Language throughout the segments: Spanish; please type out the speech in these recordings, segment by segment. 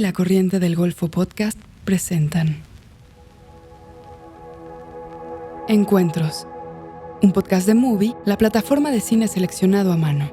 La Corriente del Golfo Podcast presentan Encuentros, un podcast de Movie, la plataforma de cine seleccionado a mano.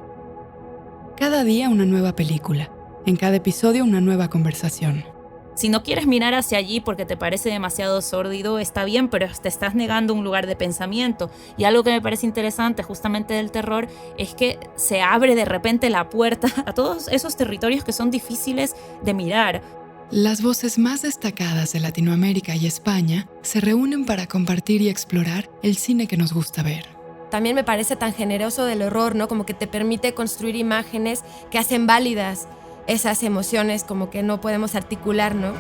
Cada día una nueva película, en cada episodio una nueva conversación. Si no quieres mirar hacia allí porque te parece demasiado sórdido, está bien, pero te estás negando un lugar de pensamiento. Y algo que me parece interesante justamente del terror es que se abre de repente la puerta a todos esos territorios que son difíciles de mirar. Las voces más destacadas de Latinoamérica y España se reúnen para compartir y explorar el cine que nos gusta ver. También me parece tan generoso del horror, ¿no? Como que te permite construir imágenes que hacen válidas esas emociones como que no podemos articular, ¿no?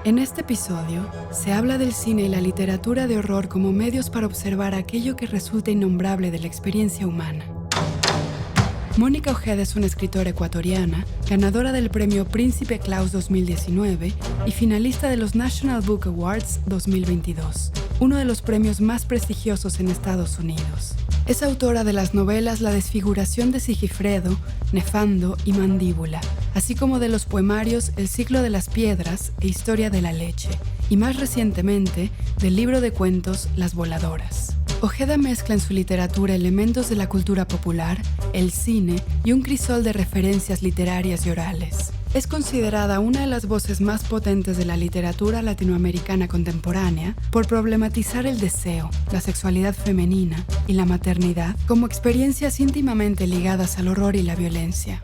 En este episodio se habla del cine y la literatura de horror como medios para observar aquello que resulta innombrable de la experiencia humana. Mónica Ojeda es una escritora ecuatoriana, ganadora del premio Príncipe Claus 2019 y finalista de los National Book Awards 2022, uno de los premios más prestigiosos en Estados Unidos. Es autora de las novelas La desfiguración de Sigifredo, Nefando y Mandíbula, así como de los poemarios El ciclo de las piedras e Historia de la leche, y más recientemente del libro de cuentos Las voladoras. Ojeda mezcla en su literatura elementos de la cultura popular, el cine y un crisol de referencias literarias y orales. Es considerada una de las voces más potentes de la literatura latinoamericana contemporánea por problematizar el deseo, la sexualidad femenina y la maternidad como experiencias íntimamente ligadas al horror y la violencia.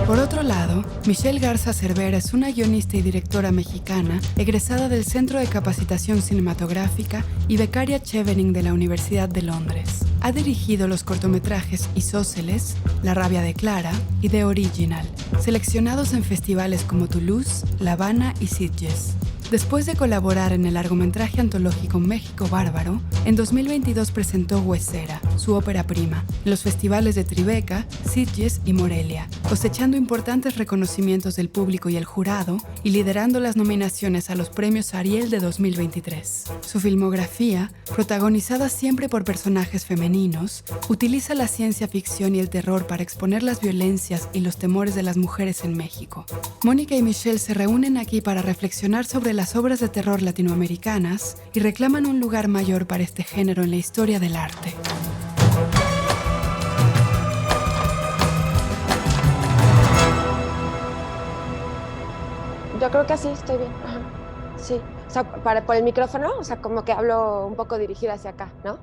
Por otro lado, Michelle Garza Cervera es una guionista y directora mexicana egresada del Centro de Capacitación Cinematográfica y becaria Chevening de la Universidad de Londres. Ha dirigido los cortometrajes Isósceles, La rabia de Clara y The Original, seleccionados en festivales como Toulouse, La Habana y Sitges. Después de colaborar en el largometraje antológico México Bárbaro, en 2022 presentó Huesera, su ópera prima, en los festivales de Tribeca, Sitges y Morelia, cosechando importantes reconocimientos del público y el jurado y liderando las nominaciones a los premios Ariel de 2023. Su filmografía, protagonizada siempre por personajes femeninos, utiliza la ciencia ficción y el terror para exponer las violencias y los temores de las mujeres en México. Mónica y Michelle se reúnen aquí para reflexionar sobre las obras de terror latinoamericanas y reclaman un lugar mayor para este género en la historia del arte. Yo creo que así estoy bien. Ajá. Sí. O sea, por el micrófono, o sea, como que hablo un poco dirigida hacia acá, ¿no?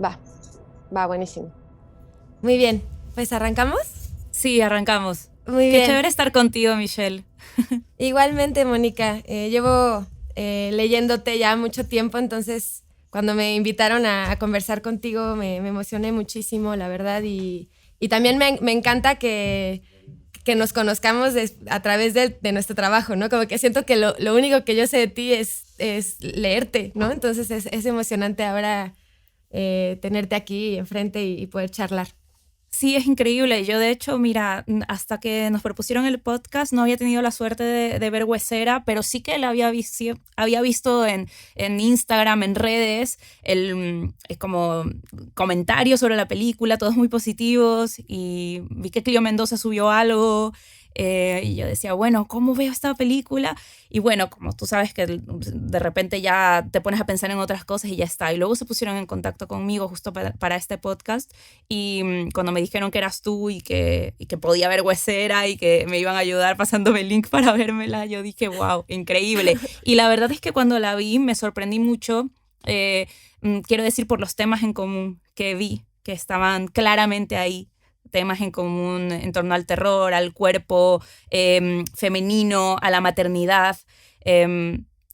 Va, buenísimo. Muy bien, pues ¿arrancamos? Sí, arrancamos. Muy Qué bien. chévere estar contigo, Michelle. Igualmente, Mónica, llevo leyéndote ya mucho tiempo, entonces cuando me invitaron a conversar contigo me emocioné muchísimo, la verdad, y también me encanta que nos conozcamos a través de nuestro trabajo, ¿no? Como que siento que lo único que yo sé de ti es leerte, ¿no? Entonces es emocionante ahora tenerte aquí enfrente y poder charlar. Sí, es increíble. Yo, de hecho, mira, hasta que nos propusieron el podcast no había tenido la suerte de ver Huesera, pero sí que la había visto en Instagram, en redes, como comentarios sobre la película, todos muy positivos, y vi que Cleo Mendoza subió algo. Y yo decía, bueno, ¿cómo veo esta película? Y bueno, como tú sabes que de repente ya te pones a pensar en otras cosas y ya está. Y luego se pusieron en contacto conmigo justo para este podcast, y cuando me dijeron que eras tú y que podía ver Huesera y que me iban a ayudar pasándome el link para vérmela, yo dije, wow, increíble. Y la verdad es que cuando la vi me sorprendí mucho, quiero decir, por los temas en común que vi, que estaban claramente ahí. Temas en común en torno al terror, al cuerpo femenino, a la maternidad.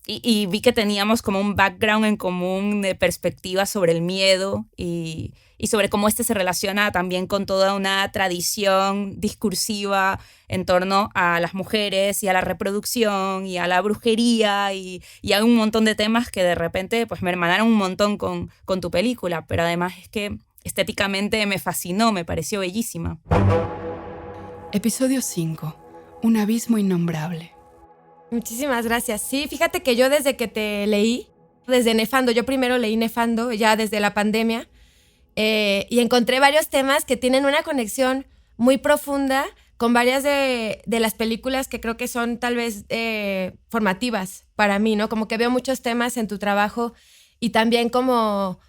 Y vi que teníamos como un background en común de perspectivas sobre el miedo y sobre cómo este se relaciona también con toda una tradición discursiva en torno a las mujeres y a la reproducción y a la brujería y a un montón de temas que de repente pues me hermanaron un montón con tu película, pero además es que estéticamente me fascinó, me pareció bellísima. Episodio 5. Un abismo innombrable. Muchísimas gracias. Sí, fíjate que yo desde que te leí, desde Nefando, yo primero leí Nefando ya desde la pandemia, y encontré varios temas que tienen una conexión muy profunda con varias de las películas que creo que son tal vez formativas para mí, ¿no? Como que veo muchos temas en tu trabajo y también como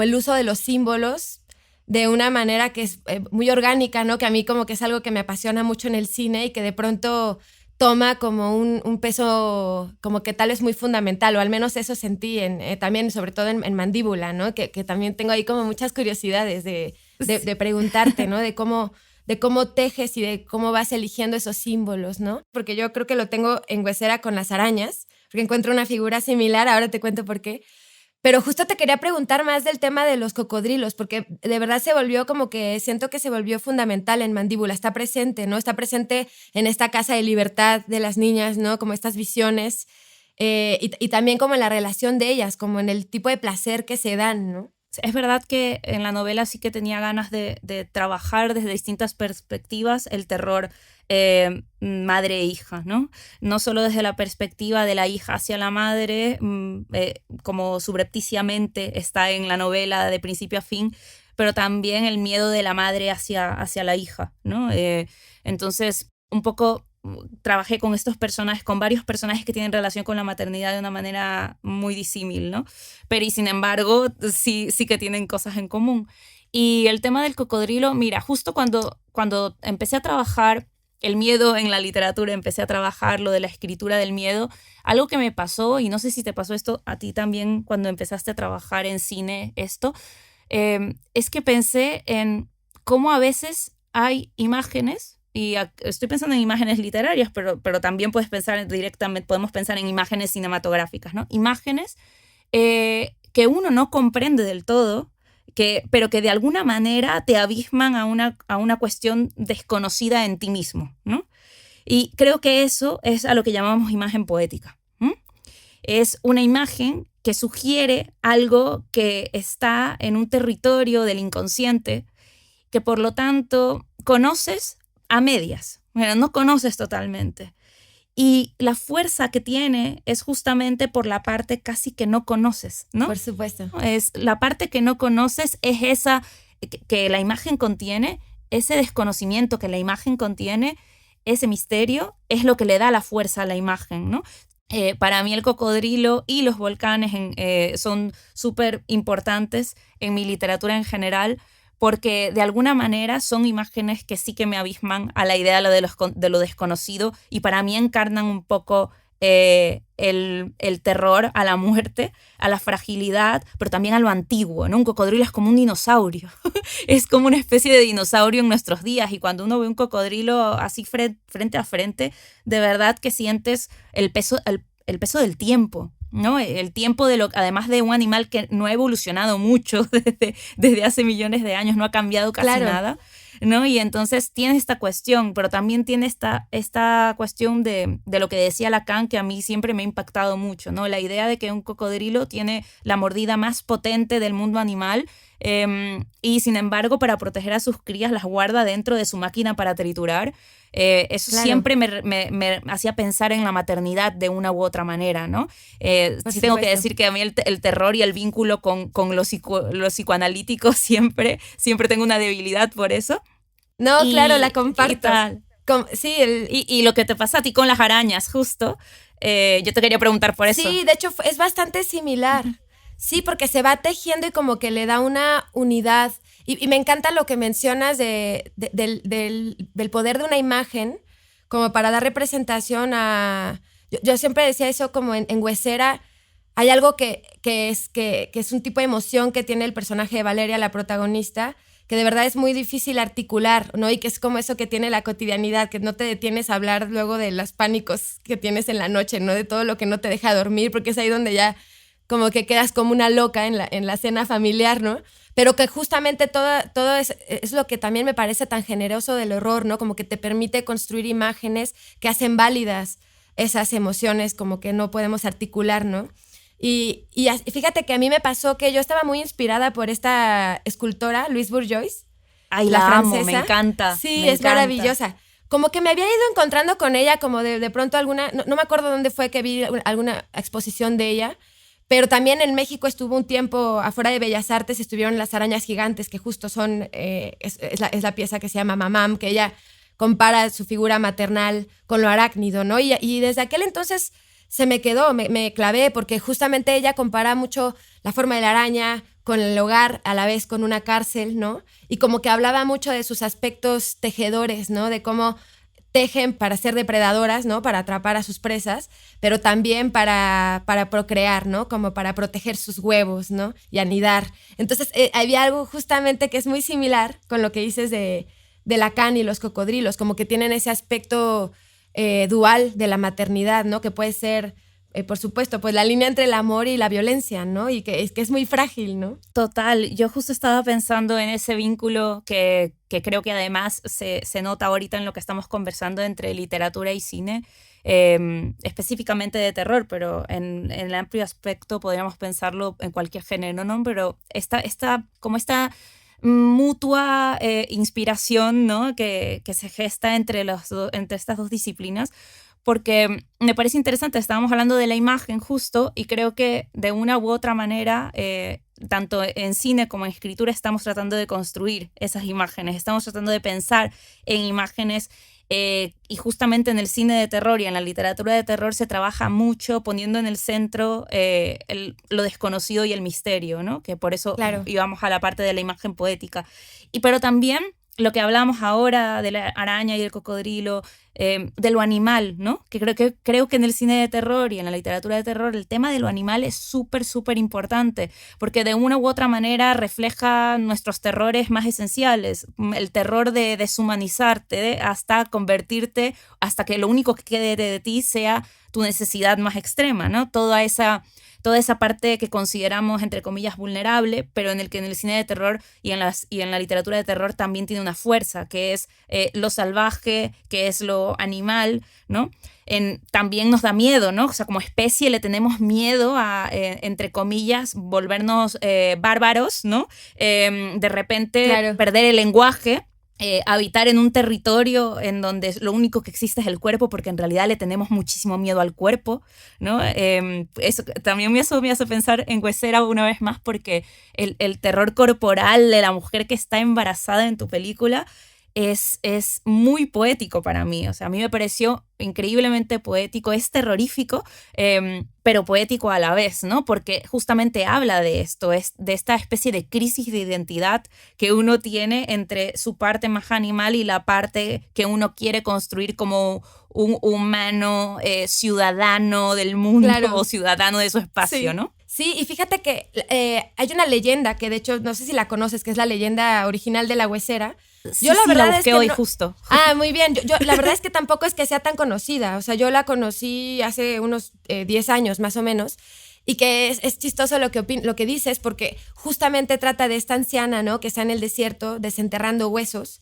el uso de los símbolos de una manera que es muy orgánica, ¿no? Que a mí como que es algo que me apasiona mucho en el cine y que de pronto toma como un peso como que tal vez muy fundamental, o al menos eso sentí también, sobre todo en Mandíbula, ¿no? Que también tengo ahí como muchas curiosidades de preguntarte, ¿no? De cómo tejes y de cómo vas eligiendo esos símbolos, ¿no? Porque yo creo que lo tengo en Huesera con las arañas, porque encuentro una figura similar, ahora te cuento por qué. Pero justo te quería preguntar más del tema de los cocodrilos, porque de verdad se volvió como que siento que se volvió fundamental en Mandíbula. Está presente, ¿no? Está presente en esta casa de libertad de las niñas, ¿no? Como estas visiones y también como en la relación de ellas, como en el tipo de placer que se dan, ¿no? Es verdad que en la novela sí que tenía ganas de trabajar desde distintas perspectivas el terror madre e hija, ¿no? No solo desde la perspectiva de la hija hacia la madre, como subrepticiamente está en la novela de principio a fin, pero también el miedo de la madre hacia la hija, ¿no? Entonces, un poco trabajé con estos personajes, con varios personajes que tienen relación con la maternidad de una manera muy disímil, ¿no? Pero y sin embargo, sí que tienen cosas en común. Y el tema del cocodrilo, mira, justo cuando empecé a trabajar el miedo en la literatura, empecé a trabajar lo de la escritura del miedo, algo que me pasó, y no sé si te pasó esto a ti también cuando empezaste a trabajar en cine, es que pensé en cómo a veces hay imágenes, y estoy pensando en imágenes literarias, pero también puedes pensar directamente, podemos pensar en imágenes cinematográficas, ¿no? Imágenes que uno no comprende del todo, pero que de alguna manera te abisman a una cuestión desconocida en ti mismo, ¿no? Y creo que eso es a lo que llamamos imagen poética. Es una imagen que sugiere algo que está en un territorio del inconsciente, que por lo tanto conoces a medias, bueno, no conoces totalmente. Y la fuerza que tiene es justamente por la parte casi que no conoces, ¿no? Por supuesto. Es la parte que no conoces, es esa que la imagen contiene, ese desconocimiento que la imagen contiene, ese misterio, es lo que le da la fuerza a la imagen, ¿no? Para mí el cocodrilo y los volcanes son súper importantes en mi literatura en general, porque de alguna manera son imágenes que sí que me abisman a la idea de lo desconocido, y para mí encarnan un poco el terror a la muerte, a la fragilidad, pero también a lo antiguo, ¿no? Un cocodrilo es como un dinosaurio, es como una especie de dinosaurio en nuestros días, y cuando uno ve un cocodrilo así frente a frente, de verdad que sientes el peso del tiempo, ¿no? El tiempo además de un animal que no ha evolucionado mucho desde hace millones de años, no ha cambiado casi nada, ¿no? Y entonces tiene esta cuestión, pero también tiene esta cuestión de lo que decía Lacan, que a mí siempre me ha impactado mucho, ¿no? La idea de que un cocodrilo tiene la mordida más potente del mundo animal, y sin embargo para proteger a sus crías las guarda dentro de su máquina para triturar. Eso siempre me hacía pensar en la maternidad de una u otra manera, ¿no? Sí tengo que decir que a mí el terror y el vínculo con los psicoanalíticos siempre tengo una debilidad por eso. No, claro, la comparto. Sí, y lo que te pasa a ti con las arañas, justo. Yo te quería preguntar por eso. Sí, de hecho es bastante similar. Sí, porque se va tejiendo y como que le da una unidad. Y me encanta lo que mencionas del poder de una imagen como para dar representación a... Yo siempre decía eso como en Huesera. Hay algo que es un tipo de emoción que tiene el personaje de Valeria, la protagonista, que de verdad es muy difícil articular, ¿no? Y que es como eso que tiene la cotidianidad, que no te detienes a hablar luego de los pánicos que tienes en la noche, ¿no? De todo lo que no te deja dormir, porque es ahí donde ya como que quedas como una loca en la cena familiar, ¿no? Pero que justamente todo es lo que también me parece tan generoso del horror, ¿no? Como que te permite construir imágenes que hacen válidas esas emociones como que no podemos articular, ¿no? Y fíjate que a mí me pasó que yo estaba muy inspirada por esta escultora, Louise Bourgeois. Ay, la francesa. Amo, me encanta. Sí, es maravillosa. Como que me había ido encontrando con ella como de pronto no me acuerdo dónde fue que vi alguna exposición de ella, Pero también en México estuvo un tiempo, afuera de Bellas Artes, estuvieron las arañas gigantes, que justo son, es la pieza que se llama Mamam, que ella compara su figura maternal con lo arácnido, ¿no? Y desde aquel entonces se me quedó, me clavé, porque justamente ella compara mucho la forma de la araña con el hogar, a la vez con una cárcel, ¿no? Y como que hablaba mucho de sus aspectos tejedores, ¿no? De cómo tejen para ser depredadoras, ¿no? Para atrapar a sus presas, pero también para procrear, ¿no? Como para proteger sus huevos, ¿no? Y anidar. Entonces, había algo justamente que es muy similar con lo que dices de Lacan y los cocodrilos, como que tienen ese aspecto dual de la maternidad, ¿no? Que puede ser, por supuesto, pues la línea entre el amor y la violencia, ¿no? Y que es muy frágil, ¿no? Total, yo justo estaba pensando en ese vínculo que creo que además se nota ahorita en lo que estamos conversando entre literatura y cine, específicamente de terror, pero en el amplio aspecto podríamos pensarlo en cualquier género, ¿no? Pero esta mutua inspiración, ¿no? que se gesta entre estas dos disciplinas, porque me parece interesante, estábamos hablando de la imagen justo, y creo que de una u otra manera, tanto en cine como en escritura, estamos tratando de construir esas imágenes, estamos tratando de pensar en imágenes, y justamente en el cine de terror y en la literatura de terror se trabaja mucho poniendo en el centro lo desconocido y el misterio, ¿no? Que por eso íbamos a la parte de la imagen poética. Pero también lo que hablamos ahora de la araña y el cocodrilo, de lo animal, ¿no? Que creo que en el cine de terror y en la literatura de terror el tema de lo animal es súper, súper importante, porque de una u otra manera refleja nuestros terrores más esenciales, el terror de deshumanizarte hasta convertirte, hasta que lo único que quede de ti sea tu necesidad más extrema, ¿no? Toda esa parte que consideramos, entre comillas, vulnerable, pero en el cine de terror y en la literatura de terror también tiene una fuerza, que es lo salvaje, que es lo animal, ¿no? También nos da miedo, ¿no? O sea, como especie le tenemos miedo a, entre comillas, volvernos bárbaros, ¿no? De repente perder el lenguaje. Habitar en un territorio en donde lo único que existe es el cuerpo, porque en realidad le tenemos muchísimo miedo al cuerpo, ¿no? Eso también me hace pensar en Huesera una vez más, porque el terror corporal de la mujer que está embarazada en tu película es muy poético para mí. O sea, a mí me pareció increíblemente poético, es terrorífico, pero poético a la vez, ¿no? Porque justamente habla de esto, de esta especie de crisis de identidad que uno tiene entre su parte más animal y la parte que uno quiere construir como un humano ciudadano del mundo, o ciudadano de su espacio, ¿no? Sí, y fíjate que hay una leyenda que de hecho, no sé si la conoces, que es la leyenda original de la Huesera. Yo la verdad busqué hoy justo. Ah, muy bien. Yo la verdad es que tampoco es que sea tan conocida. O sea, yo la conocí hace unos 10 años más o menos. Y que es chistoso lo que dices, porque justamente trata de esta anciana, ¿no? Que está en el desierto desenterrando huesos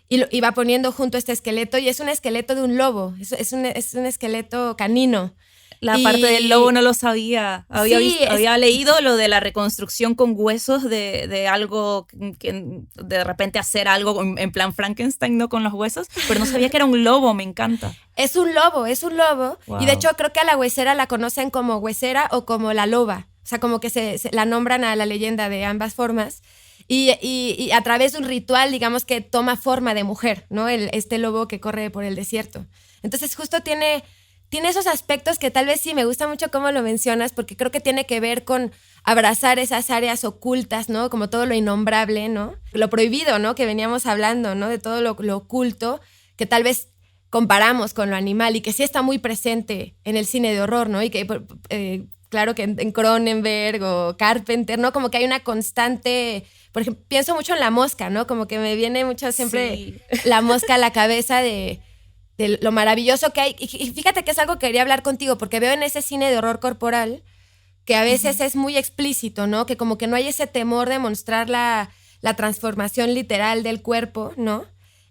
y va poniendo junto este esqueleto, y es un esqueleto de un lobo. Es un esqueleto canino. La parte del lobo no lo sabía. Había leído lo de la reconstrucción con huesos de algo que de repente hacer algo en plan Frankenstein, ¿no? Con los huesos, pero no sabía que era un lobo. Me encanta. Es un lobo. Wow. Y de hecho creo que a la huesera la conocen como huesera o como la loba. O sea, como que se la nombran a la leyenda de ambas formas. Y a través de un ritual, digamos que toma forma de mujer, ¿no? Este lobo que corre por el desierto. Entonces justo tiene esos aspectos que tal vez sí me gusta mucho cómo lo mencionas, porque creo que tiene que ver con abrazar esas áreas ocultas, ¿no? Como todo lo innombrable, ¿no? Lo prohibido, ¿no? Que veníamos hablando, ¿no? De todo lo oculto, que tal vez comparamos con lo animal y que sí está muy presente en el cine de horror, ¿no? Y que, claro que en Cronenberg o Carpenter, ¿no? Como que hay una constante... Por ejemplo, pienso mucho en La Mosca, ¿no? Como que me viene mucho siempre La Mosca a la cabeza de lo maravilloso que hay. Y fíjate que es algo que quería hablar contigo, porque veo en ese cine de horror corporal que a veces es muy explícito, ¿no? Que como que no hay ese temor de mostrar la transformación literal del cuerpo, ¿no?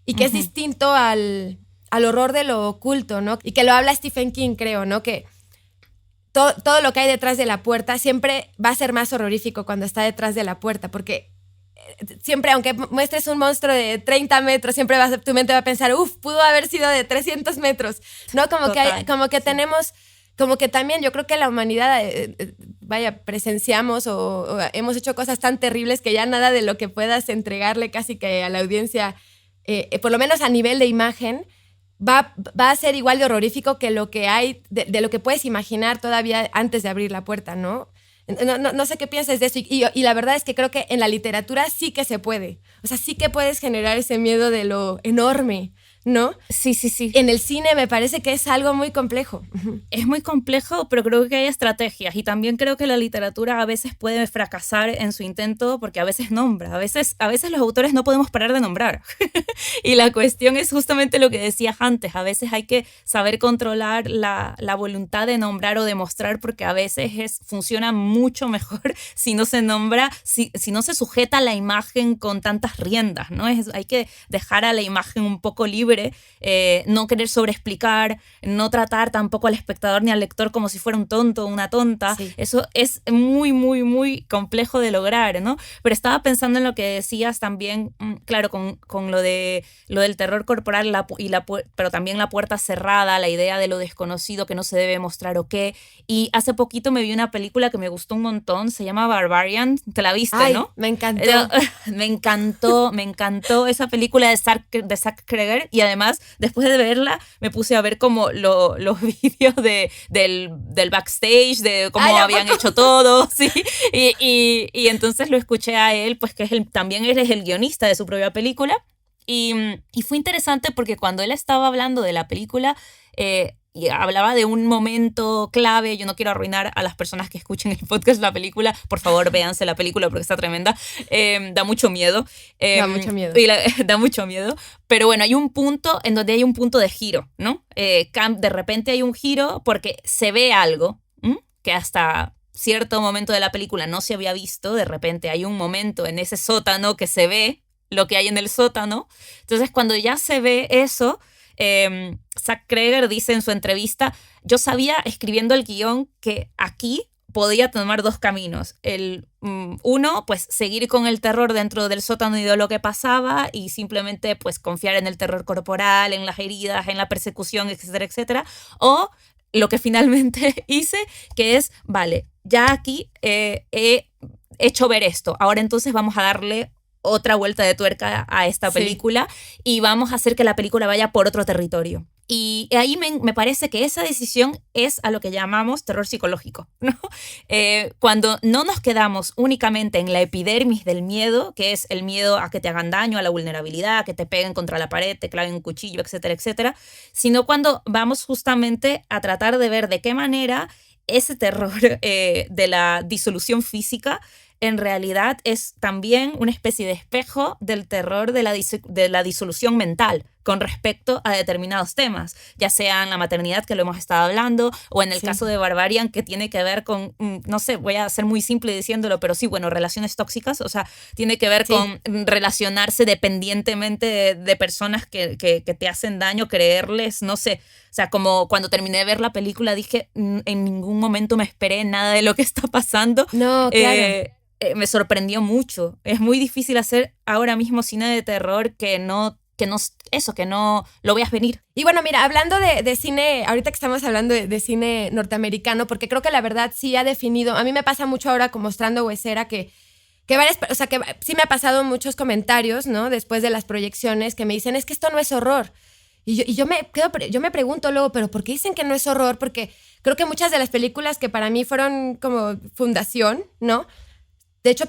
Y que es distinto al horror de lo oculto, ¿no? Y que lo habla Stephen King, creo, ¿no? Que todo lo que hay detrás de la puerta siempre va a ser más horrorífico cuando está detrás de la puerta, porque siempre, aunque muestres un monstruo de 30 metros, siempre tu mente va a pensar, pudo haber sido de 300 metros, ¿no? Como que tenemos como que también yo creo que la humanidad, presenciamos o hemos hecho cosas tan terribles que ya nada de lo que puedas entregarle casi que a la audiencia, por lo menos a nivel de imagen, va a ser igual de horrorífico que lo que hay, de lo que puedes imaginar todavía antes de abrir la puerta, ¿no? No sé qué piensas de eso y la verdad es que creo que en la literatura sí que se puede. O sea, sí que puedes generar ese miedo de lo enorme, ¿no? Sí. En el cine me parece que es algo muy complejo. Es muy complejo, pero creo que hay estrategias y también creo que la literatura a veces puede fracasar en su intento porque a veces nombra, a veces los autores no podemos parar de nombrar. Y la cuestión es justamente lo que decías antes, a veces hay que saber controlar la voluntad de nombrar o de mostrar porque a veces funciona mucho mejor si no se nombra, si no se sujeta a la imagen con tantas riendas, ¿no? Hay que dejar a la imagen un poco libre. No querer sobreexplicar, no tratar tampoco al espectador ni al lector como si fuera un tonto o una tonta. Sí. Eso es muy, muy, muy complejo de lograr, ¿no? Pero estaba pensando en lo que decías también, claro, con lo del terror corporal, pero también la puerta cerrada, la idea de lo desconocido que no se debe mostrar o qué. Y hace poquito me vi una película que me gustó un montón, se llama Barbarian, te la viste, Ay, ¿no? Me encantó. Me encantó esa película de Zach Cregger y además, después de verla, me puse a ver como los vídeos del backstage, de cómo habían hecho todo, ¿sí? Y entonces lo escuché a él, pues que también él es el guionista de su propia película. Y fue interesante porque cuando él estaba hablando de la película, y hablaba de un momento clave. Yo no quiero arruinar a las personas que escuchen el podcast la película. Por favor, véanse la película porque está tremenda. Da mucho miedo. Da mucho miedo. Da mucho miedo. Pero bueno, hay un punto en donde hay un punto de giro, ¿no? De repente hay un giro porque se ve algo que hasta cierto momento de la película no se había visto. De repente hay un momento en ese sótano que se ve lo que hay en el sótano. Entonces, cuando ya se ve eso... Zach Cregger dice en su entrevista: yo sabía escribiendo el guión que aquí podía tomar dos caminos. Uno, pues seguir con el terror dentro del sótano y de lo que pasaba y simplemente pues confiar en el terror corporal, en las heridas, en la persecución, etcétera, etcétera. O lo que finalmente hice, que es, vale, ya aquí he hecho ver esto, ahora entonces vamos a darle otra vuelta de tuerca a esta película y vamos a hacer que la película vaya por otro territorio. Y ahí me parece que esa decisión es a lo que llamamos terror psicológico, ¿no? Cuando no nos quedamos únicamente en la epidermis del miedo, que es el miedo a que te hagan daño, a la vulnerabilidad, a que te peguen contra la pared, te claven un cuchillo, etcétera, etcétera, sino cuando vamos justamente a tratar de ver de qué manera ese terror de la disolución física en realidad es también una especie de espejo del terror de la disolución mental con respecto a determinados temas, ya sea en la maternidad, que lo hemos estado hablando, o en el caso de Barbarian, que tiene que ver con, no sé, voy a ser muy simple diciéndolo, pero sí, bueno, relaciones tóxicas, o sea, tiene que ver con relacionarse dependientemente de personas que te hacen daño, creerles, no sé. O sea, como cuando terminé de ver la película dije, en ningún momento me esperé nada de lo que está pasando. No, claro. Me sorprendió mucho. Es muy difícil hacer ahora mismo cine de terror que no lo veas venir. Y bueno, mira, hablando de cine, ahorita que estamos hablando de cine norteamericano, porque creo que la verdad sí ha definido, a mí me pasa mucho ahora como mostrando Huesera que sí me ha pasado muchos comentarios, ¿no? Después de las proyecciones que me dicen, es que esto no es horror. Y yo me pregunto luego, ¿pero por qué dicen que no es horror? Porque creo que muchas de las películas que para mí fueron como fundación, ¿no? De hecho,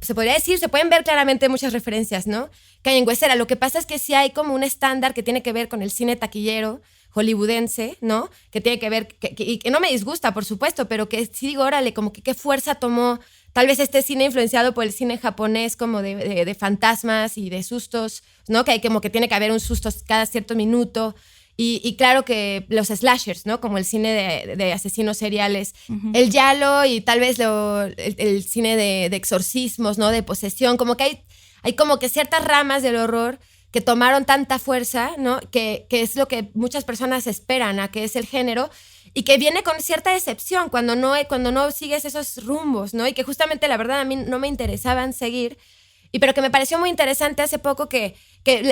se podría decir, se pueden ver claramente muchas referencias, ¿no? Que hay en Huesera. Lo que pasa es que sí hay como un estándar que tiene que ver con el cine taquillero hollywoodense, ¿no? Que tiene que ver, y que no me disgusta, por supuesto, pero que sí digo, órale, como que qué fuerza tomó tal vez este cine influenciado por el cine japonés como de fantasmas y de sustos, ¿no? Que hay como que tiene que haber un susto cada cierto minuto. Y claro que los slashers, ¿no? Como el cine de asesinos seriales, el giallo y tal vez el cine de exorcismos, ¿no? De posesión, como que hay como que ciertas ramas del horror que tomaron tanta fuerza, ¿no? Que es lo que muchas personas esperan a que es el género y que viene con cierta decepción cuando no sigues esos rumbos, ¿no? Y que justamente la verdad a mí no me interesaban seguir. Pero que me pareció muy interesante hace poco que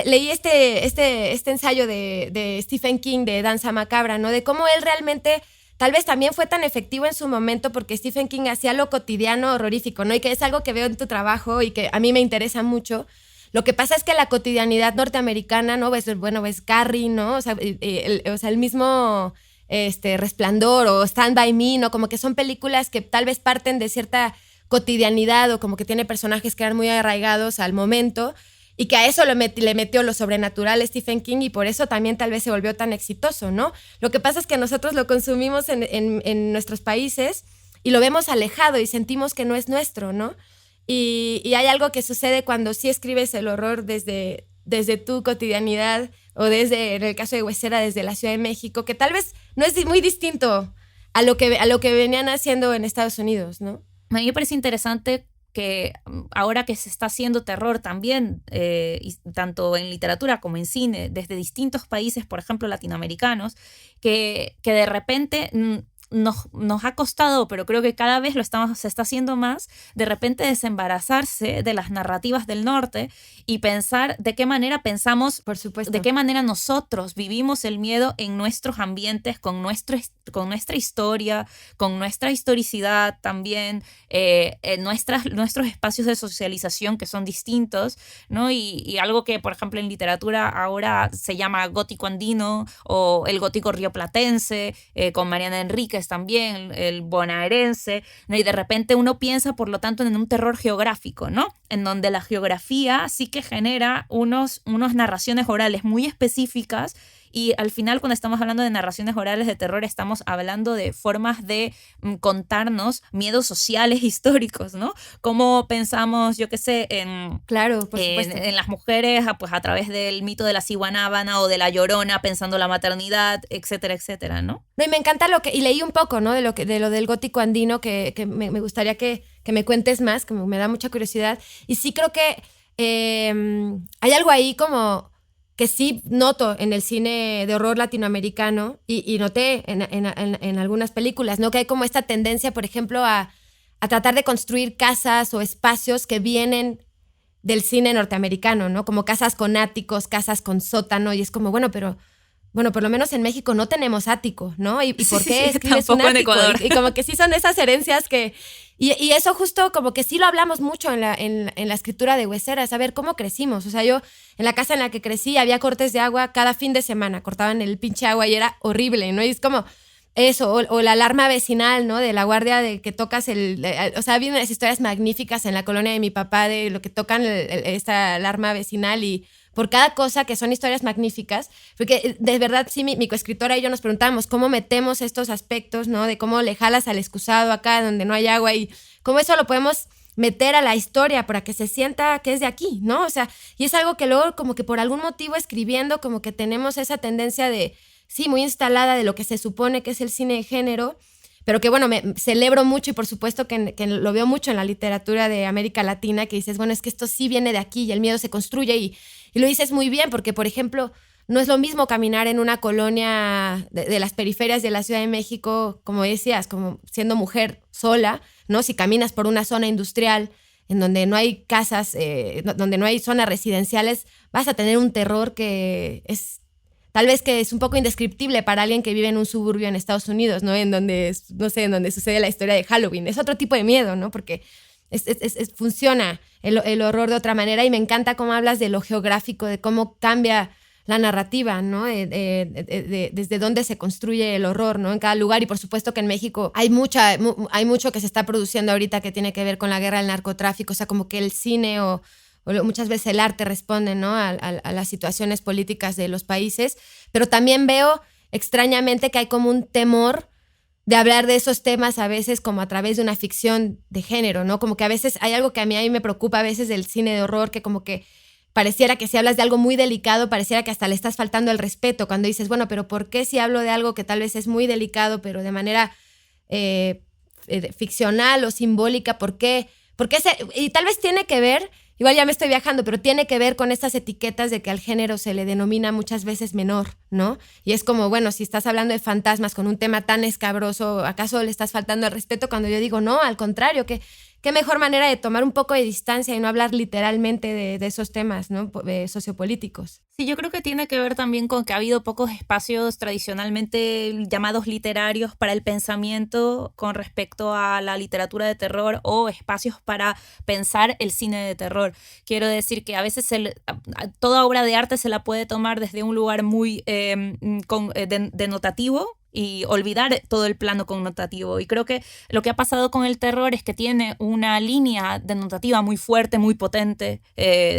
leí este ensayo de Stephen King de Danza Macabra, ¿no? De cómo él realmente tal vez también fue tan efectivo en su momento porque Stephen King hacía lo cotidiano horrorífico, ¿no? Y que es algo que veo en tu trabajo y que a mí me interesa mucho. Lo que pasa es que la cotidianidad norteamericana, ¿no? Ves Carrie, ¿no? O sea, el mismo Resplandor o Stand By Me, ¿no? Como que son películas que tal vez parten de cierta cotidianidad o como que tiene personajes que eran muy arraigados al momento y que a eso le metió lo sobrenatural Stephen King y por eso también tal vez se volvió tan exitoso, ¿no? Lo que pasa es que nosotros lo consumimos en nuestros países y lo vemos alejado y sentimos que no es nuestro, ¿no? Y hay algo que sucede cuando sí escribes el horror desde tu cotidianidad o desde, en el caso de Huesera, desde la Ciudad de México, que tal vez no es muy distinto a lo que venían haciendo en Estados Unidos, ¿no? A mí me parece interesante que ahora que se está haciendo terror también, tanto en literatura como en cine, desde distintos países, por ejemplo, latinoamericanos, que de repente nos ha costado, pero creo que cada vez se está haciendo más, de repente desembarazarse de las narrativas del norte y pensar de qué manera pensamos, por supuesto, de qué manera nosotros vivimos el miedo en nuestros ambientes, con nuestra historia, con nuestra historicidad también, nuestros espacios de socialización que son distintos, ¿no? Y algo que, por ejemplo, en literatura ahora se llama gótico andino o el gótico rioplatense, con Mariana Enríquez también, el bonaerense, ¿no? Y de repente uno piensa, por lo tanto, en un terror geográfico, ¿no? En donde la geografía sí que genera unas narraciones orales muy específicas. Y al final, cuando estamos hablando de narraciones orales de terror, estamos hablando de formas de contarnos miedos sociales históricos, ¿no? Cómo pensamos, yo qué sé, claro, por supuesto, en las mujeres, pues a través del mito de la ciguanábana o de la llorona, pensando la maternidad, etcétera, etcétera, ¿no? No, y me encanta y leí un poco, ¿no? De lo del gótico andino, que me gustaría que me cuentes más, que me da mucha curiosidad. Y sí creo que hay algo ahí como que sí noto en el cine de horror latinoamericano y noté en algunas películas, ¿no? Que hay como esta tendencia, por ejemplo, a tratar de construir casas o espacios que vienen del cine norteamericano, ¿no? Como casas con áticos, casas con sótano, y es como, bueno, por lo menos en México no tenemos ático, ¿no? ¿Y por qué escribes un ático? En Ecuador. Y como que sí son esas herencias que... Y eso justo como que sí lo hablamos mucho en la escritura de Huesera, saber cómo crecimos. O sea, yo en la casa en la que crecí había cortes de agua cada fin de semana, cortaban el pinche agua y era horrible, ¿no? Y es como eso, o la alarma vecinal, ¿no? De la guardia de que tocas o sea, había unas historias magníficas en la colonia de mi papá de lo que tocan esta alarma vecinal y por cada cosa que son historias magníficas, porque de verdad sí, mi coescritora y yo nos preguntábamos cómo metemos estos aspectos, ¿no? De cómo le jalas al excusado acá donde no hay agua y cómo eso lo podemos meter a la historia para que se sienta que es de aquí, ¿no? O sea, y es algo que luego como que por algún motivo escribiendo como que tenemos esa tendencia de, sí, muy instalada de lo que se supone que es el cine de género, pero que bueno, me celebro mucho y por supuesto que lo veo mucho en la literatura de América Latina, que dices, bueno, es que esto sí viene de aquí y el miedo se construye y lo dices muy bien, porque por ejemplo, no es lo mismo caminar en una colonia de las periferias de la Ciudad de México, como decías, como siendo mujer sola, ¿no? Si caminas por una zona industrial en donde no hay casas, donde no hay zonas residenciales, vas a tener un terror que es tal vez que es un poco indescriptible para alguien que vive en un suburbio en Estados Unidos, ¿no? En donde, no sé, en donde sucede la historia de Halloween. Es otro tipo de miedo, ¿no? Porque funciona el horror de otra manera y me encanta cómo hablas de lo geográfico, de cómo cambia la narrativa, ¿no? Desde dónde se construye el horror, ¿no? En cada lugar. Y por supuesto que en México hay mucho que se está produciendo ahorita que tiene que ver con la guerra del narcotráfico. O sea, como que el cine o muchas veces el arte responde, ¿no? a las situaciones políticas de los países. Pero también veo extrañamente que hay como un temor de hablar de esos temas a veces como a través de una ficción de género, ¿no? Como que a veces hay algo que a mí me preocupa a veces del cine de horror, que como que pareciera que si hablas de algo muy delicado, pareciera que hasta le estás faltando el respeto cuando dices, bueno, pero ¿por qué si hablo de algo que tal vez es muy delicado, pero de manera ficcional o simbólica? ¿Por qué? Y tal vez tiene que ver, igual ya me estoy viajando, pero tiene que ver con estas etiquetas de que al género se le denomina muchas veces menor, ¿no? Y es como, bueno, si estás hablando de fantasmas con un tema tan escabroso, ¿acaso le estás faltando el respeto? Cuando yo digo, no, al contrario, qué mejor manera de tomar un poco de distancia y no hablar literalmente de esos temas, ¿no? Sociopolíticos. Sí, yo creo que tiene que ver también con que ha habido pocos espacios tradicionalmente llamados literarios para el pensamiento con respecto a la literatura de terror o espacios para pensar el cine de terror. Quiero decir que a veces toda obra de arte se la puede tomar desde un lugar muy denotativo y olvidar todo el plano connotativo. Y creo que lo que ha pasado con el terror es que tiene una línea denotativa muy fuerte, muy potente,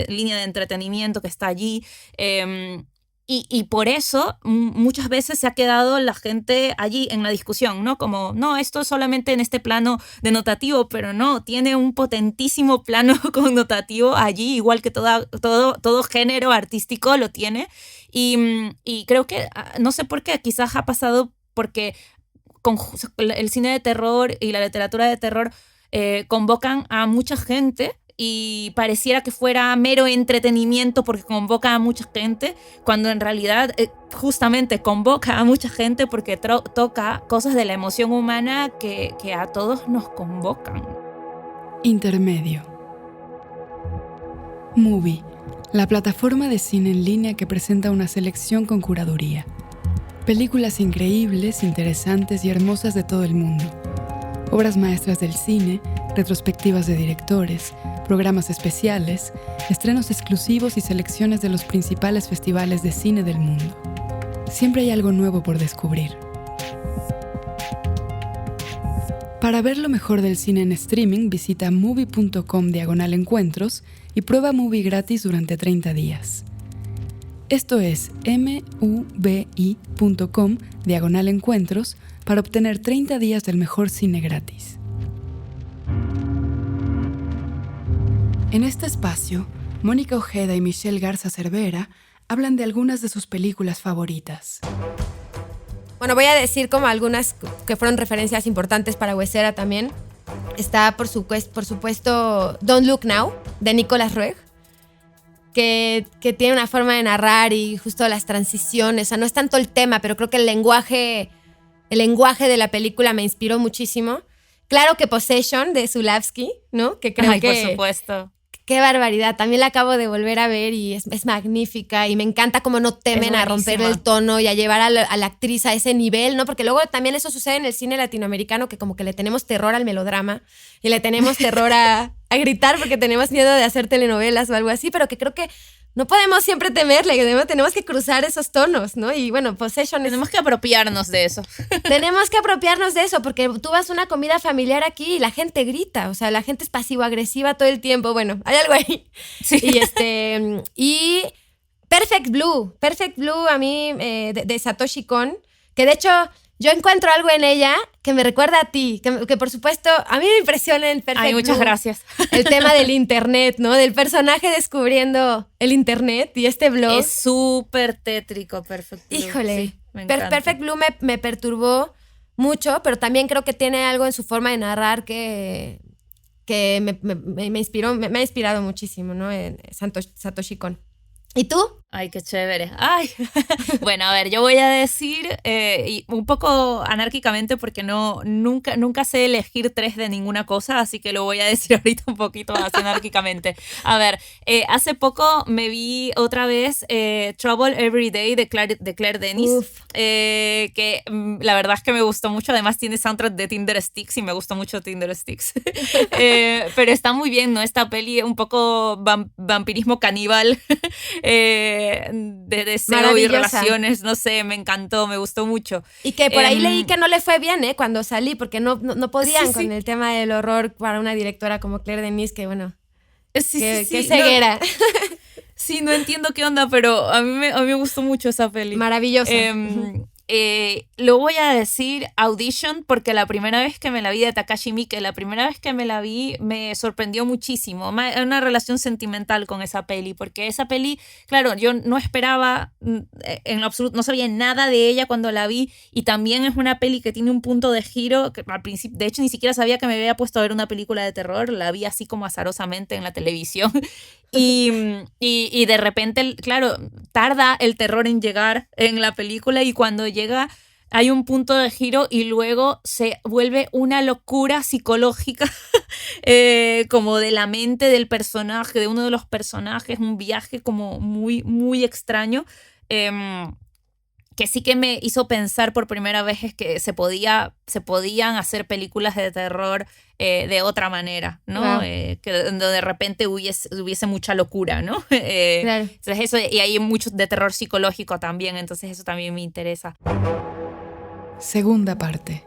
línea de entretenimiento que está allí. Y por eso muchas veces se ha quedado la gente allí en la discusión, ¿no? Como, no, esto es solamente en este plano denotativo, pero no, tiene un potentísimo plano connotativo allí, igual que todo género artístico lo tiene. Y creo que, no sé por qué, quizás ha pasado porque el cine de terror y la literatura de terror convocan a mucha gente y pareciera que fuera mero entretenimiento porque convoca a mucha gente, cuando en realidad justamente convoca a mucha gente porque toca cosas de la emoción humana que a todos nos convocan. Intermedio. Movie, la plataforma de cine en línea que presenta una selección con curaduría. Películas increíbles, interesantes y hermosas de todo el mundo. Obras maestras del cine, retrospectivas de directores, programas especiales, estrenos exclusivos y selecciones de los principales festivales de cine del mundo. Siempre hay algo nuevo por descubrir. Para ver lo mejor del cine en streaming, visita movie.com/encuentros y prueba Movie gratis durante 30 días. Esto es mubi.com/encuentros para obtener 30 días del mejor cine gratis. En este espacio, Mónica Ojeda y Michelle Garza Cervera hablan de algunas de sus películas favoritas. Bueno, voy a decir como algunas que fueron referencias importantes para Huesera también. Está, por supuesto, Don't Look Now, de Nicolas Roeg, que tiene una forma de narrar y justo las transiciones. O sea, no es tanto el tema, pero creo que el lenguaje de la película me inspiró muchísimo. Claro que Possession, de Zulawski, ¿no? Que creo que... por supuesto. Qué barbaridad. También la acabo de volver a ver y es magnífica. Y me encanta cómo no temen a romper el tono y a llevar a la actriz a ese nivel, ¿no? Porque luego también eso sucede en el cine latinoamericano, que como que le tenemos terror al melodrama y le tenemos terror a gritar porque tenemos miedo de hacer telenovelas o algo así, pero que creo que no podemos siempre temerle, tenemos que cruzar esos tonos, ¿no? Y bueno, Possession tenemos que apropiarnos de eso. Tenemos que apropiarnos de eso, porque tú vas a una comida familiar aquí y la gente grita, o sea, la gente es pasivo-agresiva todo el tiempo. Bueno, hay algo ahí. Sí. Y Perfect Blue a mí, de Satoshi Kon, que de hecho yo encuentro algo en ella que me recuerda a ti, que por supuesto a mí me impresiona en Perfect Blue. Muchas gracias. El tema del internet, ¿no? Del personaje descubriendo el internet y este blog. Es súper tétrico, Perfect Blue. Híjole, sí, me encanta. Perfect Blue me perturbó mucho, pero también creo que tiene algo en su forma de narrar que me inspiró, me ha inspirado muchísimo, ¿no? En Satoshi Kon. ¿Y tú? Ay, qué chévere. Ay. Bueno, a ver, yo voy a decir, y un poco anárquicamente, porque nunca sé elegir 3 de ninguna cosa, así que lo voy a decir ahorita un poquito más anárquicamente. A ver, hace poco me vi otra vez Trouble Every Day de Claire Denis, que la verdad es que me gustó mucho. Además tiene soundtrack de Tinder Sticks y me gustó mucho Tinder Sticks. Pero está muy bien, ¿no? Esta peli un poco vampirismo caníbal, de deseo y relaciones, no sé, me encantó, me gustó mucho. Y que por ahí leí que no le fue bien, cuando salí, porque no podían con el tema del horror para una directora como Claire Denis, que bueno, qué ceguera. No. Sí, no entiendo qué onda, pero a mí me gustó mucho esa peli. Maravillosa. Lo voy a decir Audition, porque la primera vez que me la vi, de Takashi Miike, la primera vez que me la vi me sorprendió muchísimo. Una relación sentimental con esa peli, porque esa peli, claro, yo no esperaba en lo absoluto, no sabía nada de ella cuando la vi, y también es una peli que tiene un punto de giro que al principio, de hecho ni siquiera sabía que me había puesto a ver una película de terror, la vi así como azarosamente en la televisión. Y de repente, claro, tarda el terror en llegar en la película, y cuando llega hay un punto de giro y luego se vuelve una locura psicológica como de la mente del personaje, de uno de los personajes, un viaje como muy, muy extraño, que sí que me hizo pensar por primera vez es que se podían hacer películas de terror de otra manera, ¿no? Wow. Que donde de repente hubiese mucha locura, ¿no? Claro. Entonces eso, y hay mucho de terror psicológico también, entonces eso también me interesa. Segunda parte.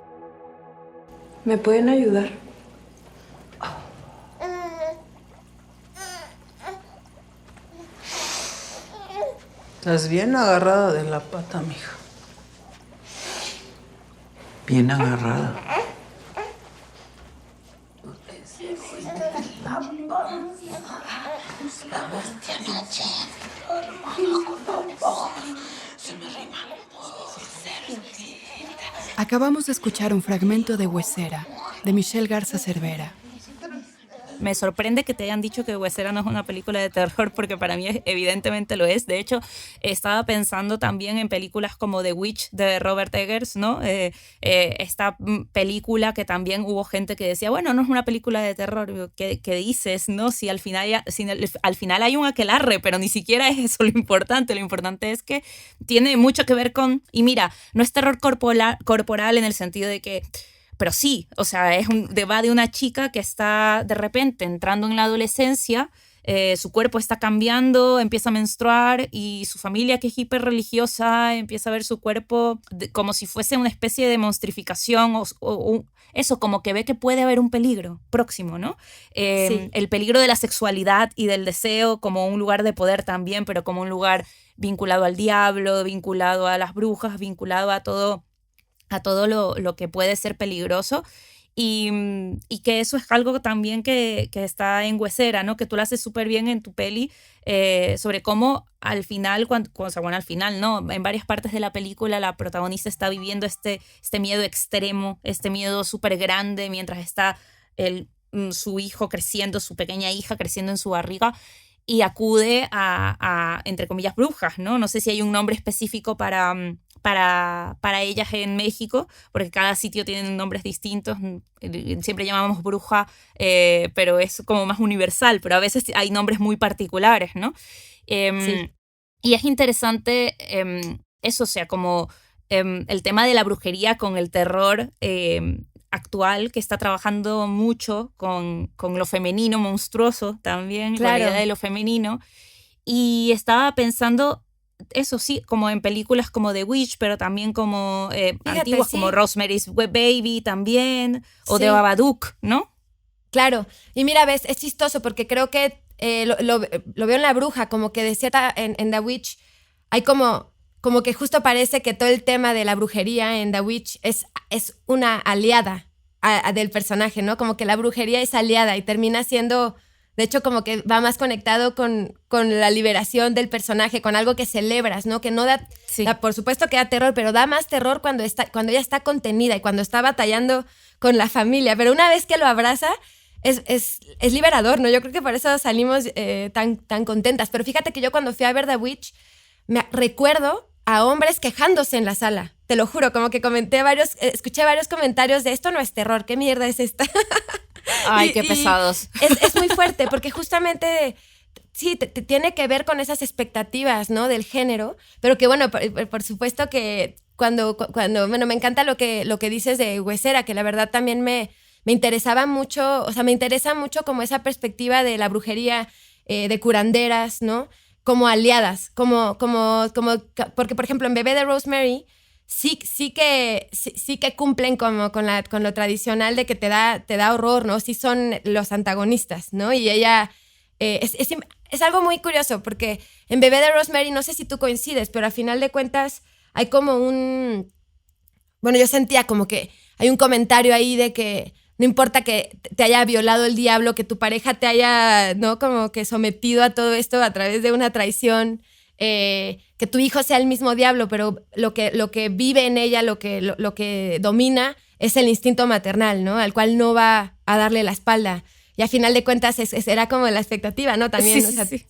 ¿Me pueden ayudar? Estás bien agarrada de la pata, mija. Bien agarrada. Acabamos de escuchar un fragmento de Huesera, de Michelle Garza Cervera. Me sorprende que te hayan dicho que Huesera no es una película de terror, porque para mí evidentemente lo es. De hecho, estaba pensando también en películas como The Witch de Robert Eggers, ¿no? Esta película que también hubo gente que decía, bueno, no es una película de terror. ¿Qué dices, no? Si al final hay un aquelarre, pero ni siquiera es eso lo importante. Lo importante es que tiene mucho que ver con... Y mira, no es terror corporal en el sentido de que... Pero sí, o sea, va de una chica que está de repente entrando en la adolescencia, su cuerpo está cambiando, empieza a menstruar y su familia, que es hiperreligiosa, empieza a ver su cuerpo como si fuese una especie de monstrificación o eso, como que ve que puede haber un peligro próximo, ¿no? Sí. El peligro de la sexualidad y del deseo como un lugar de poder también, pero como un lugar vinculado al diablo, vinculado a las brujas, vinculado a todo lo que puede ser peligroso y que eso es algo también que está en Huesera, ¿no? Que tú lo haces súper bien en tu peli sobre cómo al final, al final, ¿no? En varias partes de la película la protagonista está viviendo este miedo extremo, este miedo súper grande mientras está su hijo creciendo, su pequeña hija creciendo en su barriga y acude a entre comillas, brujas, ¿no? No sé si hay un nombre específico para ellas en México, porque cada sitio tiene nombres distintos. Siempre llamamos bruja, pero es como más universal, pero a veces hay nombres muy particulares, ¿no? Sí. Y es interesante eso, o sea, como el tema de la brujería con el terror actual, que está trabajando mucho con lo femenino monstruoso también, Claro. la idea de lo femenino. Y estaba pensando, eso sí, como en películas como The Witch, pero también como antiguas, sí. como Rosemary's Baby también, o Sí. The Babadook, ¿no? Claro. Y mira, ves, es chistoso porque creo que lo veo en La Bruja, como que de cierta, en The Witch hay como que justo parece que todo el tema de la brujería en The Witch es una aliada del personaje, ¿no? Como que la brujería es aliada y termina siendo, de hecho, como que va más conectado con la liberación del personaje, con algo que celebras, ¿no? Que no da, Sí. por supuesto que da terror, pero da más terror cuando ella está contenida y cuando está batallando con la familia. Pero una vez que lo abraza, es liberador, ¿no? Yo creo que por eso salimos tan contentas. Pero fíjate que yo cuando fui a ver The Witch, recuerdo a hombres quejándose en la sala. Te lo juro, como que escuché varios comentarios de esto no es terror, ¿qué mierda es esta? Ay, qué pesados. Es muy fuerte porque justamente sí, tiene que ver con esas expectativas, ¿no? Del género, pero que bueno, por supuesto que cuando bueno, me encanta lo que dices de Huesera, que la verdad también me interesaba mucho, o sea, me interesa mucho como esa perspectiva de la brujería, de curanderas, ¿no? Como aliadas, porque por ejemplo en Bebé de Rosemary sí que cumplen como con lo tradicional de que te da horror, ¿no? Sí son los antagonistas, ¿no? Y ella es algo muy curioso porque en Bebé de Rosemary, no sé si tú coincides, pero a final de cuentas hay como bueno, yo sentía como que hay un comentario ahí de que no importa que te haya violado el diablo, que tu pareja te haya, ¿no? Como que sometido a todo esto a través de una traición, que tu hijo sea el mismo diablo, pero lo que vive en ella, lo que domina es el instinto maternal, ¿no? Al cual no va a darle la espalda. Y a final de cuentas era como la expectativa, ¿no? También, Sí, o sea, sí.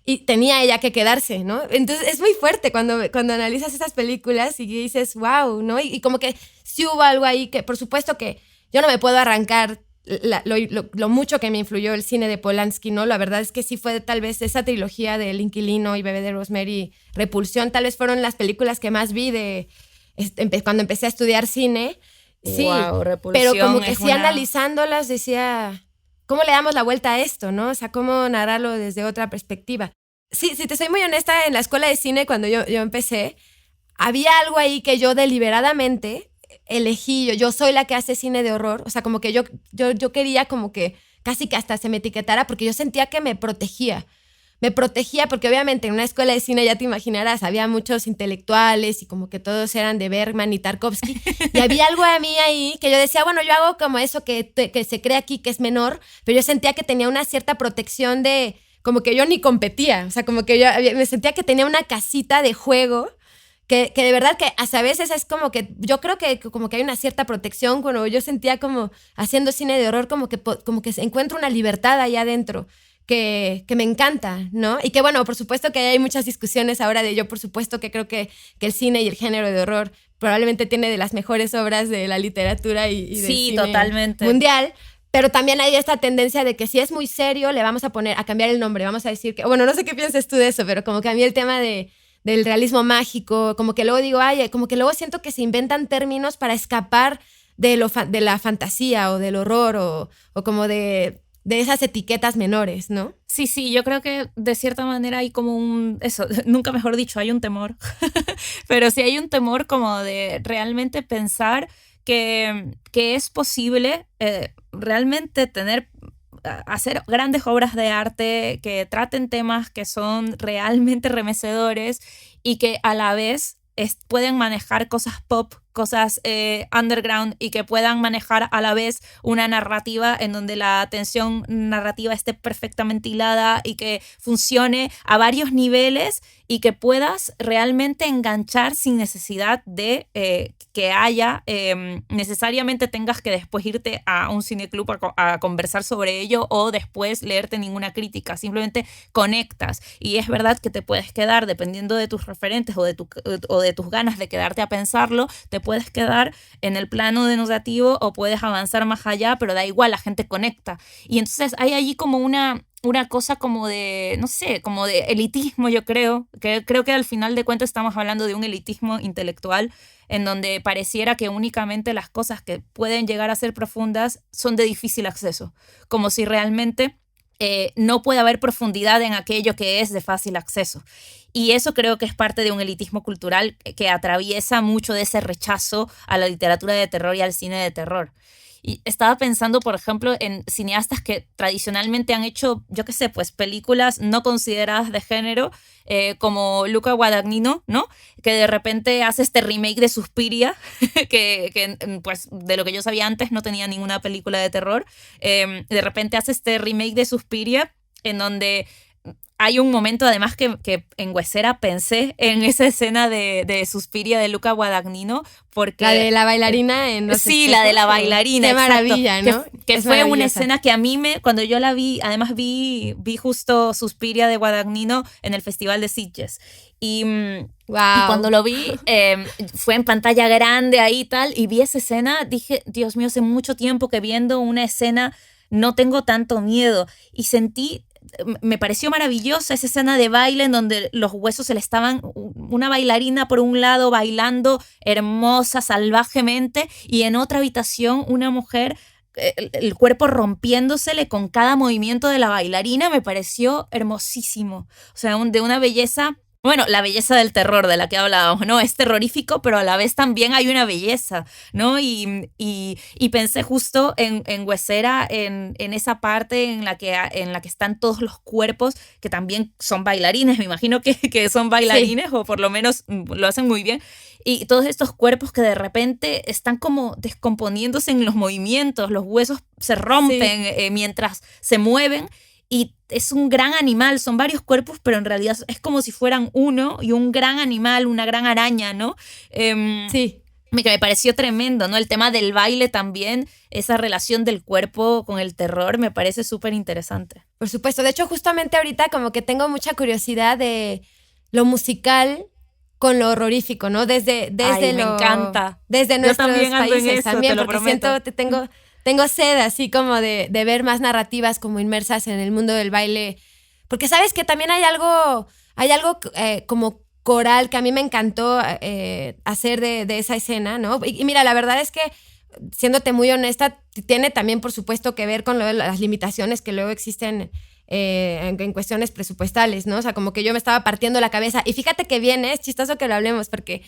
y tenía ella que quedarse, ¿no? Entonces es muy fuerte cuando analizas esas películas y dices, wow, ¿no? Y como que sí hubo algo ahí que, por supuesto que yo no me puedo arrancar lo mucho que me influyó el cine de Polanski, ¿no? La verdad es que sí fue tal vez esa trilogía de El Inquilino y Bebé de Rosemary, Repulsión, tal vez fueron las películas que más vi cuando empecé a estudiar cine. Sí, wow, Repulsión, pero como que sí analizándolas decía, ¿cómo le damos la vuelta a esto, no? O sea, ¿cómo narrarlo desde otra perspectiva? Sí, si te soy muy honesta, en la escuela de cine cuando yo empecé, había algo ahí que yo deliberadamente elegí, yo soy la que hace cine de horror, o sea, como que yo quería como que casi que hasta se me etiquetara porque yo sentía que me protegía porque obviamente en una escuela de cine, ya te imaginarás, había muchos intelectuales y como que todos eran de Bergman y Tarkovsky y había algo a mí ahí que yo decía, bueno, yo hago como eso que se cree aquí que es menor, pero yo sentía que tenía una cierta protección de, como que yo ni competía, o sea, como que yo me sentía que tenía una casita de juego que de verdad que hasta a veces es como que yo creo que como que hay una cierta protección cuando yo sentía como haciendo cine de horror como que se encuentra una libertad allá adentro que me encanta, ¿no? Y que bueno, por supuesto que hay muchas discusiones ahora de yo por supuesto que creo que el cine y el género de horror probablemente tiene de las mejores obras de la literatura y del cine totalmente mundial. Pero también hay esta tendencia de que si es muy serio le vamos a cambiar el nombre, vamos a decir que, bueno, no sé qué piensas tú de eso, pero como que a mí el tema del realismo mágico, como que luego digo, ay, como que luego siento que se inventan términos para escapar de la fantasía o del horror o como de esas etiquetas menores, ¿no? Sí, yo creo que de cierta manera hay como nunca mejor dicho, hay un temor, pero sí hay un temor como de realmente pensar que es posible realmente hacer grandes obras de arte que traten temas que son realmente remecedores y que a la vez pueden manejar cosas pop, cosas underground y que puedan manejar a la vez una narrativa en donde la tensión narrativa esté perfectamente hilada y que funcione a varios niveles y que puedas realmente enganchar sin necesidad de que haya, necesariamente tengas que después irte a un cineclub a conversar sobre ello o después leerte ninguna crítica, simplemente conectas y es verdad que te puedes quedar dependiendo de tus referentes o de tus ganas de quedarte a pensarlo, te puedes quedar en el plano denotativo o puedes avanzar más allá, pero da igual, la gente conecta y entonces hay allí como una cosa como de, no sé, como de elitismo, yo creo que al final de cuentas estamos hablando de un elitismo intelectual en donde pareciera que únicamente las cosas que pueden llegar a ser profundas son de difícil acceso, como si realmente no puede haber profundidad en aquello que es de fácil acceso. Y eso creo que es parte de un elitismo cultural que atraviesa mucho de ese rechazo a la literatura de terror y al cine de terror. Y estaba pensando, por ejemplo, en cineastas que tradicionalmente han hecho, yo qué sé, pues películas no consideradas de género, como Luca Guadagnino, ¿no? Que de repente hace este remake de Suspiria, que pues de lo que yo sabía antes no tenía ninguna película de terror. De repente hace este remake de Suspiria en donde hay un momento además que en Huesera pensé en esa escena de Suspiria de Luca Guadagnino porque la de la bailarina en los sí, la de la bailarina, qué exacto, maravilla, ¿no? Que fue una escena que a mí cuando yo la vi, además vi justo Suspiria de Guadagnino en el Festival de Sitges y cuando lo vi fue en pantalla grande ahí y tal y vi esa escena, dije, Dios mío, hace mucho tiempo que viendo una escena no tengo tanto miedo y me pareció maravillosa esa escena de baile en donde los huesos se le estaban, una bailarina por un lado bailando hermosa, salvajemente, y en otra habitación una mujer, el cuerpo rompiéndosele con cada movimiento de la bailarina, me pareció hermosísimo. O sea, de una belleza. Bueno, la belleza del terror de la que hablábamos, ¿no? Es terrorífico, pero a la vez también hay una belleza, ¿no? Y pensé justo en Huesera, en esa parte en la que están todos los cuerpos, que también son bailarines, me imagino que son bailarines, sí. O por lo menos lo hacen muy bien. Y todos estos cuerpos que de repente están como descomponiéndose en los movimientos, los huesos se rompen sí. Mientras se mueven. Y es un gran animal, son varios cuerpos, pero en realidad es como si fueran uno y un gran animal, una gran araña, ¿no? Sí. que me pareció tremendo, ¿no? El tema del baile también, esa relación del cuerpo con el terror, me parece súper interesante. Por supuesto. De hecho, justamente ahorita como que tengo mucha curiosidad de lo musical con lo horrorífico, ¿no? Desde Ay, me encanta. Desde nuestros también ando en países eso, también, te lo porque prometo. tengo sed así como de ver más narrativas como inmersas en el mundo del baile. Porque sabes que también hay algo como coral que a mí me encantó hacer de esa escena, ¿no? Y mira, la verdad es que, siéndote muy honesta, tiene también, por supuesto, que ver con las limitaciones que luego existen en cuestiones presupuestales, ¿no? O sea, como que yo me estaba partiendo la cabeza. Y fíjate que viene, es chistoso que lo hablemos, porque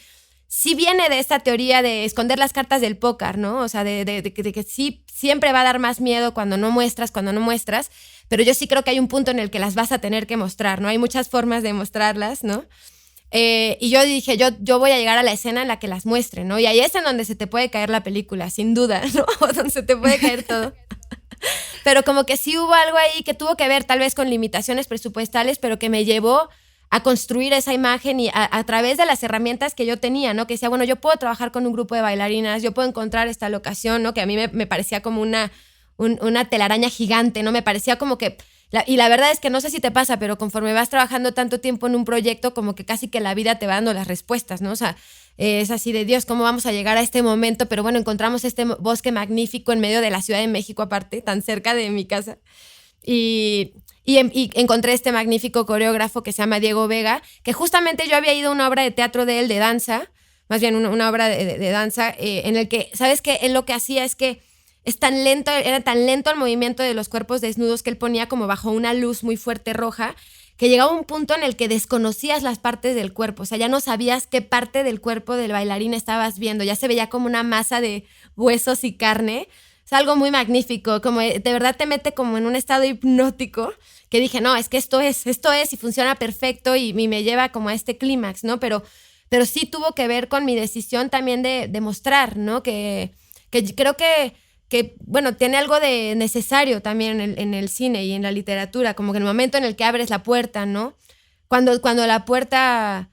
sí viene de esta teoría de esconder las cartas del póker, ¿no? O sea, de que sí siempre va a dar más miedo cuando no muestras, pero yo sí creo que hay un punto en el que las vas a tener que mostrar, ¿no? Hay muchas formas de mostrarlas, ¿no? Y yo dije, yo voy a llegar a la escena en la que las muestre, ¿no? Y ahí es en donde se te puede caer la película, sin duda, ¿no? Donde se te puede caer todo. Pero como que sí hubo algo ahí que tuvo que ver tal vez con limitaciones presupuestales, pero que me llevó a construir esa imagen y a través de las herramientas que yo tenía, ¿no? Que decía, bueno, yo puedo trabajar con un grupo de bailarinas, yo puedo encontrar esta locación, ¿no? Que a mí me parecía como una telaraña gigante, ¿no? Me parecía como que... y la verdad es que no sé si te pasa, pero conforme vas trabajando tanto tiempo en un proyecto, como que casi que la vida te va dando las respuestas, ¿no? O sea, es así de Dios, ¿cómo vamos a llegar a este momento? Pero bueno, encontramos este bosque magnífico en medio de la Ciudad de México, aparte, tan cerca de mi casa. Y encontré este magnífico coreógrafo que se llama Diego Vega, que justamente yo había ido a una obra de teatro de él, de danza, más bien una obra de danza, en el que, ¿sabes qué? Él lo que hacía es que era tan lento el movimiento de los cuerpos desnudos que él ponía como bajo una luz muy fuerte roja, que llegaba un punto en el que desconocías las partes del cuerpo, o sea, ya no sabías qué parte del cuerpo del bailarín estabas viendo, ya se veía como una masa de huesos y carne. Es algo muy magnífico, como de verdad te mete como en un estado hipnótico, que dije, no, es que esto es y funciona perfecto y me lleva como a este clímax, ¿no? Pero sí tuvo que ver con mi decisión también de mostrar, ¿no? Que creo que bueno, tiene algo de necesario también en el cine y en la literatura, como que en el momento en el que abres la puerta, ¿no? Cuando la puerta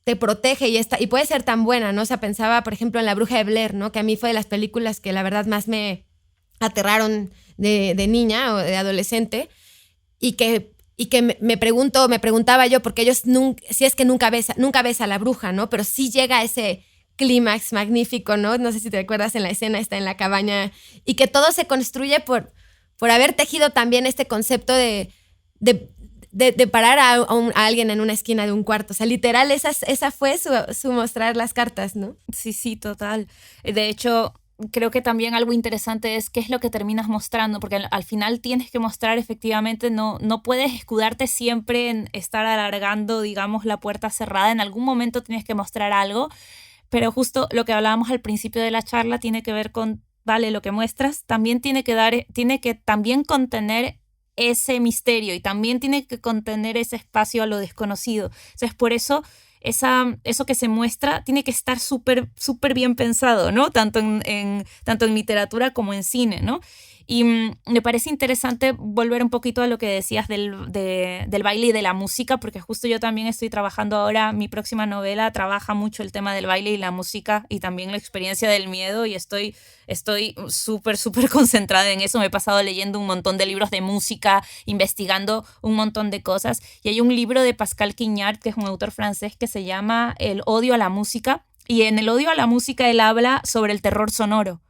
te protege y puede ser tan buena, ¿no? O sea, pensaba, por ejemplo, en La Bruja de Blair, ¿no? Que a mí fue de las películas que la verdad más me aterraron de niña o de adolescente y que me preguntaba yo, porque ellos si es que nunca ves a la bruja, ¿no? Pero sí llega a ese clímax magnífico, ¿no? No sé si te acuerdas, en la escena está en la cabaña y que todo se construye por haber tejido también este concepto de parar a alguien en una esquina de un cuarto. O sea, literal, esa fue su mostrar las cartas, ¿no? Sí, total. De hecho, creo que también algo interesante es qué es lo que terminas mostrando, porque al final tienes que mostrar efectivamente, no puedes escudarte siempre en estar alargando, digamos, la puerta cerrada. En algún momento tienes que mostrar algo. Pero justo lo que hablábamos al principio de la charla tiene que ver con, vale, lo que muestras también tiene que también contener ese misterio y también tiene que contener ese espacio a lo desconocido. Entonces, por eso, eso que se muestra tiene que estar súper, súper bien pensado, ¿no? Tanto en literatura como en cine, ¿no? Y me parece interesante volver un poquito a lo que decías del baile y de la música, porque justo yo también estoy trabajando ahora, mi próxima novela trabaja mucho el tema del baile y la música y también la experiencia del miedo y estoy súper, súper concentrada en eso. Me he pasado leyendo un montón de libros de música, investigando un montón de cosas y hay un libro de Pascal Quignard, que es un autor francés, que se llama El odio a la música, y en El odio a la música él habla sobre el terror sonoro.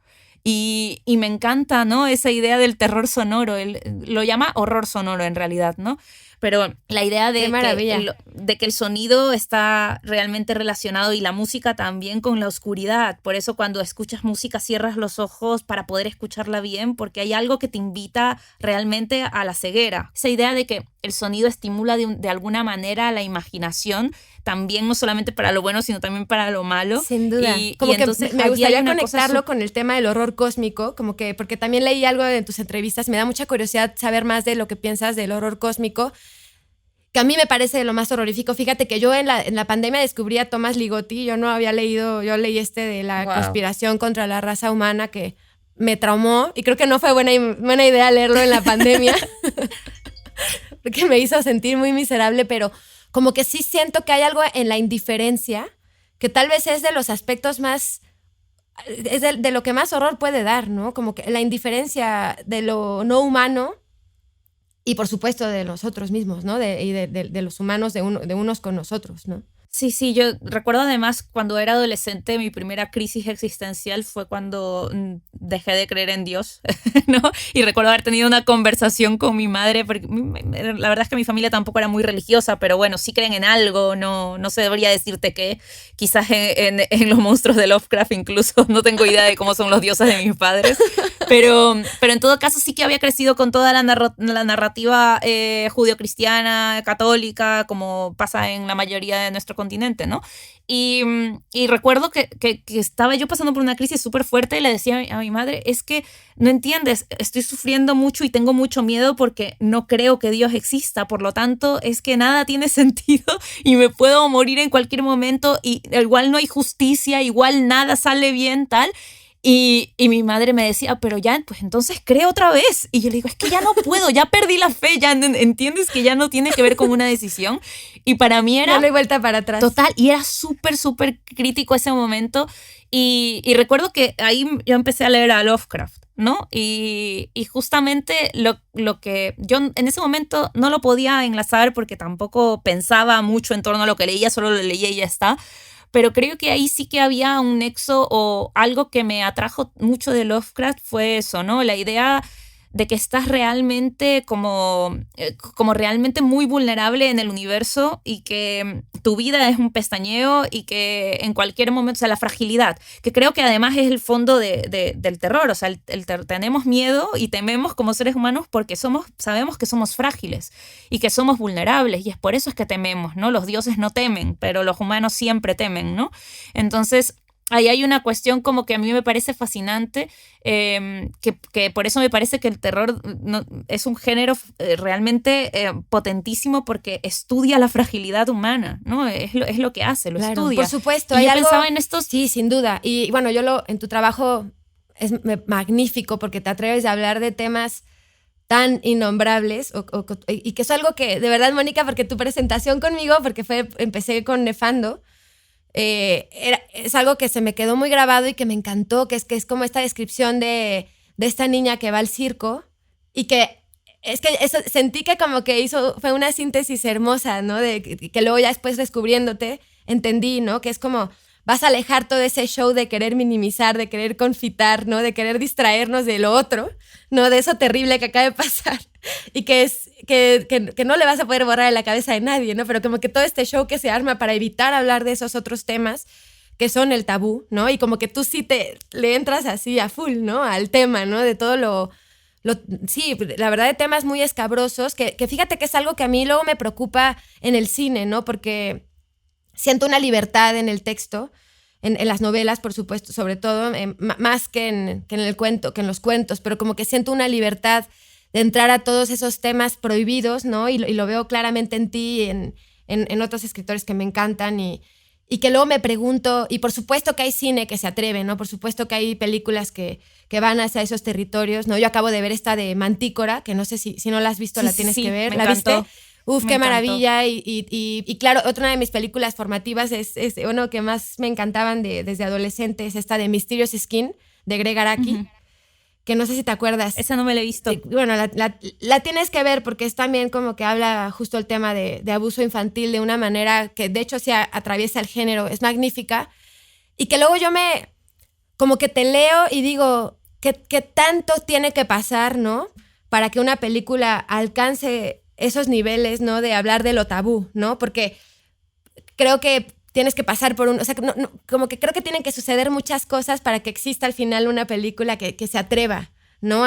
Y me encanta, ¿no? Esa idea del terror sonoro, él lo llama horror sonoro en realidad, ¿no? Pero la idea de que el sonido está realmente relacionado y la música también con la oscuridad. Por eso cuando escuchas música cierras los ojos para poder escucharla bien, porque hay algo que te invita realmente a la ceguera. Esa idea de que el sonido estimula de alguna manera la imaginación, también no solamente para lo bueno, sino también para lo malo. Sin duda. Como que entonces, me gustaría conectarlo con el tema del horror cósmico, como que, porque también leí algo en tus entrevistas, me da mucha curiosidad saber más de lo que piensas del horror cósmico, que a mí me parece lo más horrorífico. Fíjate que yo en la pandemia descubrí a Thomas Ligotti, yo no había leído, yo leí de la conspiración contra la raza humana, que me traumó y creo que no fue buena idea leerlo en la pandemia, porque me hizo sentir muy miserable, pero como que sí siento que hay algo en la indiferencia, que tal vez es de los aspectos más es de lo que más horror puede dar, ¿no? Como que la indiferencia de lo no humano y por supuesto de nosotros mismos, ¿no? De los humanos, de unos con nosotros, ¿no? Sí, sí, yo recuerdo además cuando era adolescente, mi primera crisis existencial fue cuando dejé de creer en Dios, ¿no? Y recuerdo haber tenido una conversación con mi madre, porque la verdad es que mi familia tampoco era muy religiosa, pero bueno, sí creen en algo, no se debería decirte qué, quizás en los monstruos de Lovecraft incluso, no tengo idea de cómo son los dioses de mis padres, pero en todo caso sí que había crecido con toda la narrativa judio-cristiana, católica, como pasa en la mayoría de nuestro continente, ¿no? Y recuerdo que estaba yo pasando por una crisis súper fuerte y le decía a mi madre, es que no entiendes, estoy sufriendo mucho y tengo mucho miedo porque no creo que Dios exista, por lo tanto es que nada tiene sentido y me puedo morir en cualquier momento y igual no hay justicia, igual nada sale bien, tal. Y mi madre me decía, pero ya, pues entonces cree otra vez. Y yo le digo, es que ya no puedo, ya perdí la fe, ya entiendes que ya no tiene que ver con una decisión. Y para mí era... Ya no hay vuelta para atrás. Total, y era súper, súper crítico ese momento. Y recuerdo que ahí yo empecé a leer a Lovecraft, ¿no? Y justamente lo que yo en ese momento no lo podía enlazar porque tampoco pensaba mucho en torno a lo que leía, solo lo leía y ya está. Pero creo que ahí sí que había un nexo o algo que me atrajo mucho de Lovecraft fue eso, ¿no? La idea de que estás realmente como realmente muy vulnerable en el universo y que tu vida es un pestañeo y que en cualquier momento, o sea, la fragilidad, que creo que además es el fondo del terror, o sea, tenemos miedo y tememos como seres humanos porque sabemos que somos frágiles y que somos vulnerables y es por eso es que tememos, ¿no? Los dioses no temen, pero los humanos siempre temen, ¿no? Entonces... ahí hay una cuestión como que a mí me parece fascinante, que por eso me parece que el terror es un género realmente potentísimo porque estudia la fragilidad humana, ¿no? Es lo que hace, lo estudia. Por supuesto. Y yo pensaba en estos... Sí, sin duda. Y bueno, en tu trabajo es magnífico porque te atreves a hablar de temas tan innombrables y que es algo que, de verdad, Mónica, porque tu presentación conmigo, porque empecé con Nefando, es algo que se me quedó muy grabado y que me encantó, que es como esta descripción de esta niña que va al circo y que es que sentí que como que fue una síntesis hermosa, ¿no? Que luego ya después descubriéndote entendí, ¿no? Que es como vas a alejar todo ese show de querer minimizar, de querer confitar, ¿no? De querer distraernos de lo otro, ¿no? De eso terrible que acaba de pasar y que no le vas a poder borrar de la cabeza de nadie, ¿no? Pero como que todo este show que se arma para evitar hablar de esos otros temas que son el tabú, ¿no? Y como que tú sí le entras así a full, ¿no? Al tema, ¿no? De todo sí, la verdad, de temas muy escabrosos, que fíjate que es algo que a mí luego me preocupa en el cine, ¿no? Porque siento una libertad en el texto, en las novelas, por supuesto, sobre todo, más que en el cuento, que en los cuentos, pero como que siento una libertad de entrar a todos esos temas prohibidos, ¿no? Y lo veo claramente en ti y en otros escritores que me encantan y que luego me pregunto, y por supuesto que hay cine que se atreve, ¿no? Por supuesto que hay películas que van hacia esos territorios, ¿no? Yo acabo de ver esta de Mantícora, que no sé si no la has visto, sí, la tienes que ver. Me ¿La encantó. viste? Uf, qué maravilla. Y claro, otra de mis películas formativas es uno que más me encantaban desde adolescente, es esta de Mysterious Skin, de Greg Araki. Uh-huh. Que no sé si te acuerdas. Esa no me la he visto. Bueno, la tienes que ver porque es también como que habla justo el tema de abuso infantil de una manera que de hecho sí atraviesa el género, es magnífica. Y que luego yo como que te leo y digo, ¿qué tanto tiene que pasar, ¿no? Para que una película alcance esos niveles, ¿no? De hablar de lo tabú, ¿no? Porque creo que tienes que pasar por o sea, como que creo que tienen que suceder muchas cosas para que exista al final una película que se atreva, ¿no?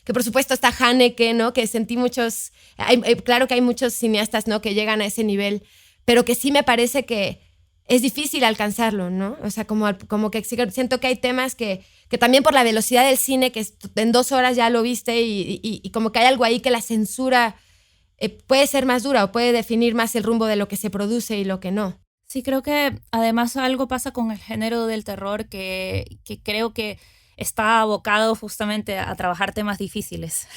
Que por supuesto está Haneke, ¿no? Que sentí claro que hay muchos cineastas, ¿no? Que llegan a ese nivel, pero que sí me parece que es difícil alcanzarlo, ¿no? O sea, como que siento que hay temas que también por la velocidad del cine, que en 2 horas ya lo viste y como que hay algo ahí que la censura puede ser más dura o puede definir más el rumbo de lo que se produce y lo que no. Sí, creo que además algo pasa con el género del terror que creo que está abocado justamente a trabajar temas difíciles.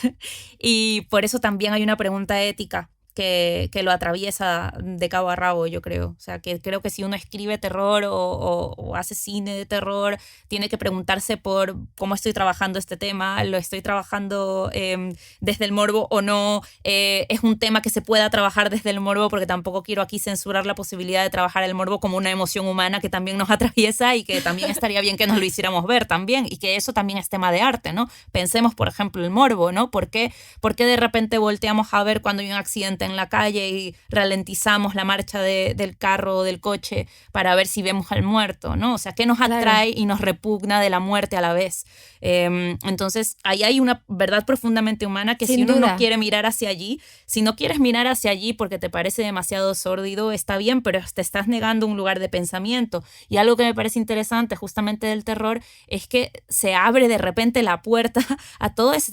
Y por eso también hay una pregunta ética que lo atraviesa de cabo a rabo, yo creo. O sea, que creo que si uno escribe terror o hace cine de terror, tiene que preguntarse por cómo estoy trabajando este tema, lo estoy trabajando desde el morbo o no, es un tema que se pueda trabajar desde el morbo, porque tampoco quiero aquí censurar la posibilidad de trabajar el morbo como una emoción humana que también nos atraviesa y que también estaría bien que nos lo hiciéramos ver también, y que eso también es tema de arte, ¿no? Pensemos, por ejemplo, el morbo, ¿no? ¿Por qué de repente volteamos a ver cuando hay un accidente en la calle y ralentizamos la marcha del carro o del coche para ver si vemos al muerto, ¿no? O sea, ¿qué nos atrae y nos repugna de la muerte a la vez? Entonces, ahí hay una verdad profundamente humana que si uno no quiere mirar hacia allí, si no quieres mirar hacia allí porque te parece demasiado sórdido, está bien, pero te estás negando un lugar de pensamiento. Y algo que me parece interesante justamente del terror es que se abre de repente la puerta a todos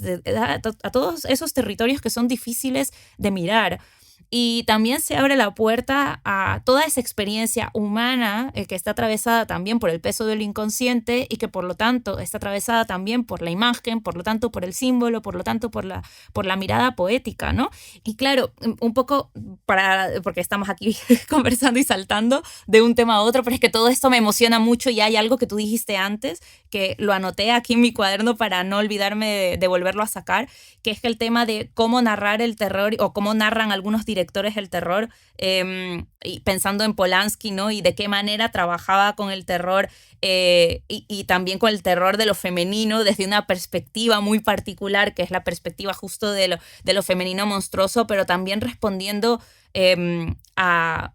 esos territorios que son difíciles de mirar. Y también se abre la puerta a toda esa experiencia humana que está atravesada también por el peso del inconsciente y que por lo tanto está atravesada también por la imagen, por lo tanto por el símbolo, por lo tanto por la mirada poética, ¿no? Y claro, un poco porque estamos aquí conversando y saltando de un tema a otro, pero es que todo esto me emociona mucho y hay algo que tú dijiste antes, que lo anoté aquí en mi cuaderno para no olvidarme de volverlo a sacar, que es que el tema de cómo narrar el terror o cómo narran algunos directores del terror, y pensando en Polanski, ¿no? Y de qué manera trabajaba con el terror y también con el terror de lo femenino desde una perspectiva muy particular, que es la perspectiva justo de lo femenino monstruoso, pero también respondiendo a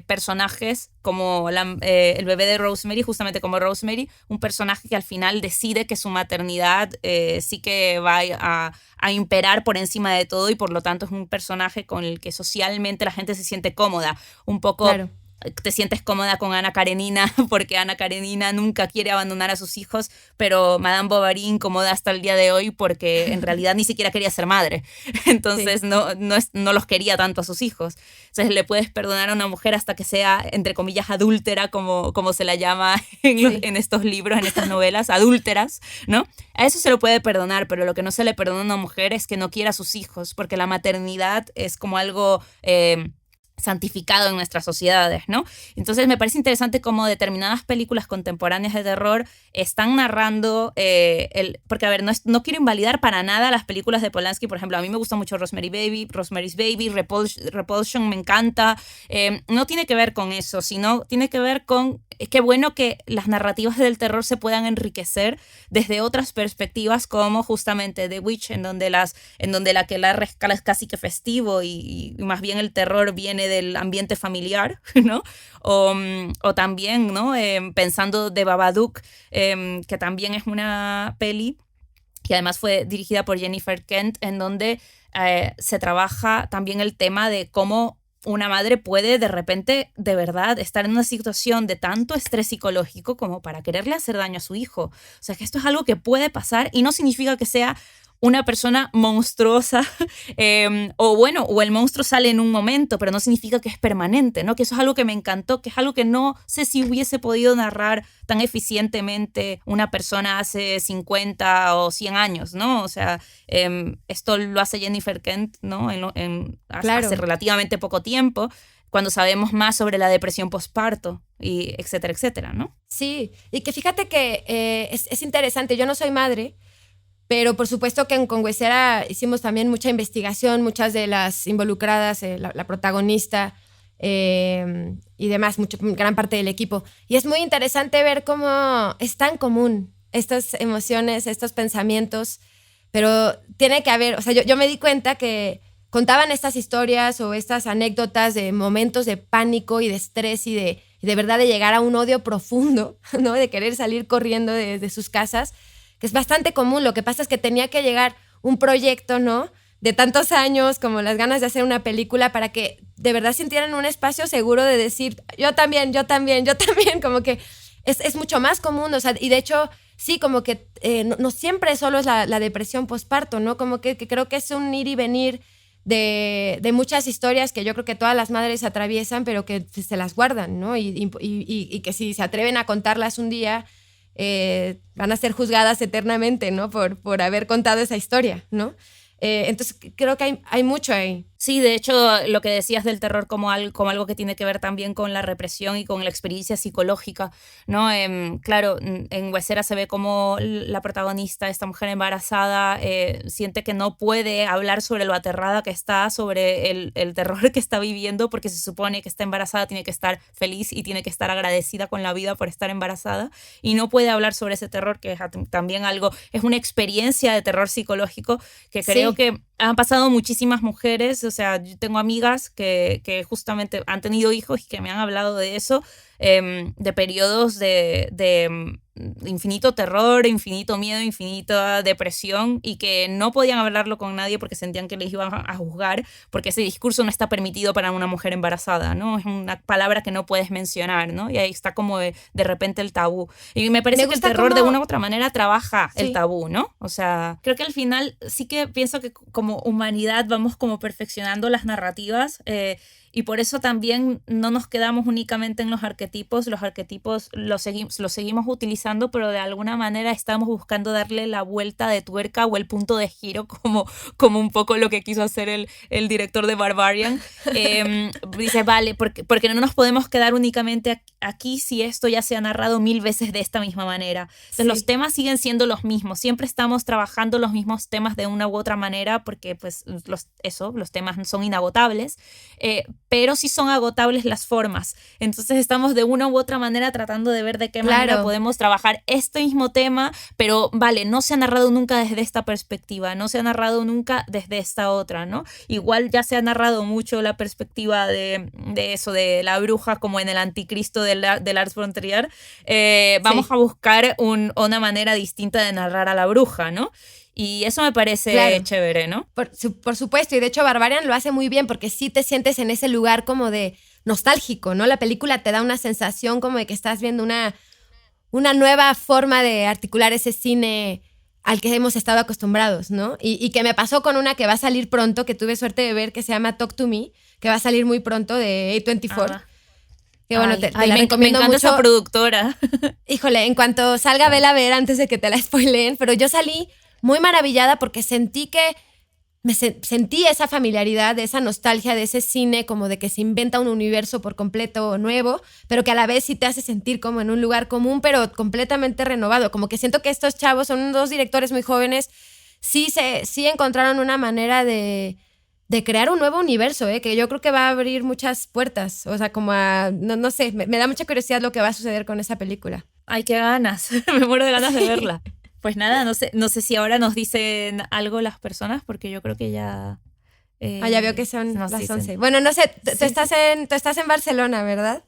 personajes como el bebé de Rosemary, justamente como Rosemary, un personaje que al final decide que su maternidad sí que va a imperar por encima de todo y por lo tanto es un personaje con el que socialmente la gente se siente cómoda, un poco... Claro. Te sientes cómoda con Ana Karenina porque Ana Karenina nunca quiere abandonar a sus hijos, pero Madame Bovary incomoda hasta el día de hoy porque en realidad ni siquiera quería ser madre. Entonces no los quería tanto a sus hijos. Entonces le puedes perdonar a una mujer hasta que sea, entre comillas, adúltera, como se la llama en estos libros, en estas novelas, adúlteras, ¿no? A eso se lo puede perdonar, pero lo que no se le perdona a una mujer es que no quiera a sus hijos, porque la maternidad es como algo... santificado en nuestras sociedades, ¿no? Entonces me parece interesante cómo determinadas películas contemporáneas de terror están narrando porque, a ver, no quiero invalidar para nada las películas de Polanski. Por ejemplo, a mí me gusta mucho Rosemary's Baby, Repulsion me encanta. No tiene que ver con eso, sino tiene que ver con qué bueno que las narrativas del terror se puedan enriquecer desde otras perspectivas, como justamente The Witch, en donde la aquelarre es casi que festivo y más bien el terror viene del ambiente familiar, ¿no? O también, ¿no? Pensando The Babadook, que también es una peli que además fue dirigida por Jennifer Kent, en donde se trabaja también el tema de cómo una madre puede de repente, de verdad, estar en una situación de tanto estrés psicológico como para quererle hacer daño a su hijo. O sea, que esto es algo que puede pasar y no significa que sea una persona monstruosa, o el monstruo sale en un momento, pero no significa que es permanente, ¿no? Que eso es algo que me encantó, que es algo que no sé si hubiese podido narrar tan eficientemente una persona hace 50 o 100 años, ¿no? O sea, esto lo hace Jennifer Kent, ¿no? Hace relativamente poco tiempo, cuando sabemos más sobre la depresión postparto, y etcétera, etcétera, ¿no? Sí, y que fíjate que es interesante, yo no soy madre, pero por supuesto que con Huesera hicimos también mucha investigación, muchas de las involucradas, la protagonista y demás, gran parte del equipo. Y es muy interesante ver cómo es tan común estas emociones, estos pensamientos, pero tiene que haber, o sea, yo me di cuenta que contaban estas historias o estas anécdotas de momentos de pánico y de estrés y de verdad de llegar a un odio profundo, ¿no? De querer salir corriendo de sus casas, que es bastante común. Lo que pasa es que tenía que llegar un proyecto, ¿no? De tantos años, como las ganas de hacer una película, para que de verdad sintieran un espacio seguro de decir, yo también, como que es mucho más común, o sea, y de hecho, sí, como que no siempre solo es la depresión postparto, ¿no? Como que creo que es un ir y venir de muchas historias que yo creo que todas las madres atraviesan, pero que se las guardan, ¿no? Y que si se atreven a contarlas un día, van a ser juzgadas eternamente, ¿no? Por haber contado esa historia, ¿no? Entonces creo que hay mucho ahí. Sí, de hecho, lo que decías del terror como algo que tiene que ver también con la represión y con la experiencia psicológica, ¿no? Claro, en Huesera se ve como la protagonista, esta mujer embarazada, siente que no puede hablar sobre lo aterrada que está, sobre el terror que está viviendo, porque se supone que está embarazada, tiene que estar feliz y tiene que estar agradecida con la vida por estar embarazada, y no puede hablar sobre ese terror, que es también es una experiencia de terror psicológico que creo que han pasado muchísimas mujeres. O sea, yo tengo amigas que justamente han tenido hijos y que me han hablado de eso, de periodos de infinito terror, infinito miedo, infinita depresión, y que no podían hablarlo con nadie porque sentían que les iban a juzgar, porque ese discurso no está permitido para una mujer embarazada, ¿no? Es una palabra que no puedes mencionar, ¿no? Y ahí está como de repente el tabú. Y me parece que el terror de una u otra manera trabaja el tabú, ¿no? O sea, creo que al final sí que pienso que como humanidad vamos como perfeccionando las narrativas, y por eso también no nos quedamos únicamente en los arquetipos los seguimos utilizando, pero de alguna manera estamos buscando darle la vuelta de tuerca o el punto de giro, como un poco lo que quiso hacer el director de Barbarian. Dice, vale, porque no nos podemos quedar únicamente aquí si esto ya se ha narrado 1000 veces de esta misma manera. Entonces los temas siguen siendo los mismos, siempre estamos trabajando los mismos temas de una u otra manera, porque pues los temas son inagotables, pero sí son agotables las formas. Entonces estamos de una u otra manera tratando de ver de qué manera podemos trabajar este mismo tema, pero vale, no se ha narrado nunca desde esta perspectiva, no se ha narrado nunca desde esta otra, ¿no? Igual ya se ha narrado mucho la perspectiva de eso, de la bruja como en el anticristo de Lars von Trier. Vamos a buscar una manera distinta de narrar a la bruja, ¿no? Y eso me parece chévere, ¿no? Por supuesto, y de hecho Barbarian lo hace muy bien porque sí te sientes en ese lugar como de nostálgico, ¿no? La película te da una sensación como de que estás viendo una nueva forma de articular ese cine al que hemos estado acostumbrados, ¿no? Y que me pasó con una que va a salir pronto, que tuve suerte de ver, que se llama Talk to Me, que va a salir muy pronto, de A24. Que bueno, te la recomiendo mucho. Me encanta esa productora. Híjole, en cuanto salga, vela a ver antes de que te la spoileen, pero yo salí muy maravillada porque sentí esa familiaridad, esa nostalgia de ese cine, como de que se inventa un universo por completo nuevo, pero que a la vez sí te hace sentir como en un lugar común, pero completamente renovado. Como que siento que estos chavos son 2 directores muy jóvenes, sí encontraron una manera de crear un nuevo universo, que yo creo que va a abrir muchas puertas. O sea, como no sé, me da mucha curiosidad lo que va a suceder con esa película. Ay, qué ganas, me muero de ganas de verla. Pues nada, no sé si ahora nos dicen algo las personas, porque yo creo que ya... ya veo que son las 11. Bueno, no sé, tú estás en Barcelona, ¿verdad?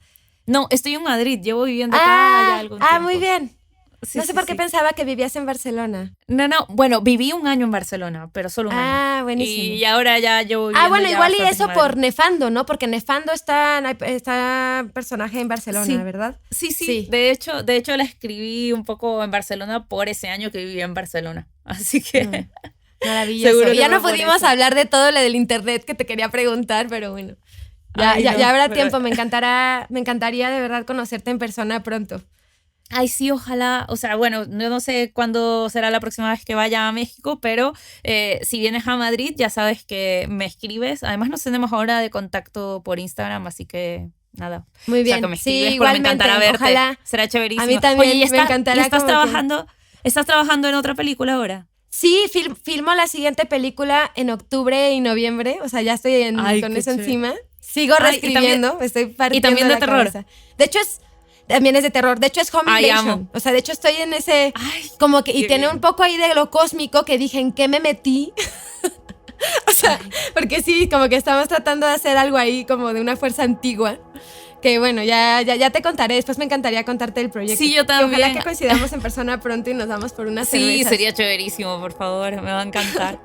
No, estoy en Madrid, llevo viviendo acá ya algún tiempo. Muy bien. Sí, no sé por qué pensaba que vivías en Barcelona. No, bueno, viví un año en Barcelona, pero solo un año. Buenísimo. Y ahora ya llevo viviendo bueno, ya igual y eso Madrid. por Nefando, ¿no? Porque Nefando está personaje en Barcelona, ¿verdad? Sí. De hecho la escribí un poco en Barcelona por ese año que viví en Barcelona. Así que... Maravilloso. Ya no pudimos hablar de todo lo del internet que te quería preguntar, pero bueno. Ya habrá tiempo. Me encantaría de verdad conocerte en persona pronto. Ay, sí, ojalá. O sea, bueno, yo no sé cuándo será la próxima vez que vaya a México, pero si vienes a Madrid ya sabes que me escribes. Además nos tenemos ahora de contacto por Instagram, así que nada. Muy bien. O sea, que me escribes, sí, igualmente. Me encantará verte. Ojalá. Será chéverísimo. A mí también. Oye, me encantará. ¿Estás trabajando en otra película ahora? Sí, filmo la siguiente película en octubre y noviembre. O sea, ya estoy con eso encima. Sigo reescribiendo. Estoy partiendo. Y también de terror. Cabeza. De hecho, también es de terror. De hecho, es Home Invasion. O sea, de hecho, estoy en ese... como que... Y tiene un poco ahí de lo cósmico que dije, ¿en qué me metí? O sea, porque sí, como que estamos tratando de hacer algo ahí como de una fuerza antigua. Que bueno, ya te contaré. Después me encantaría contarte el proyecto. Sí, yo también. Ojalá que coincidamos en persona pronto y nos vamos por unas cervezas. Sí, sería chéverísimo, por favor. Me va a encantar.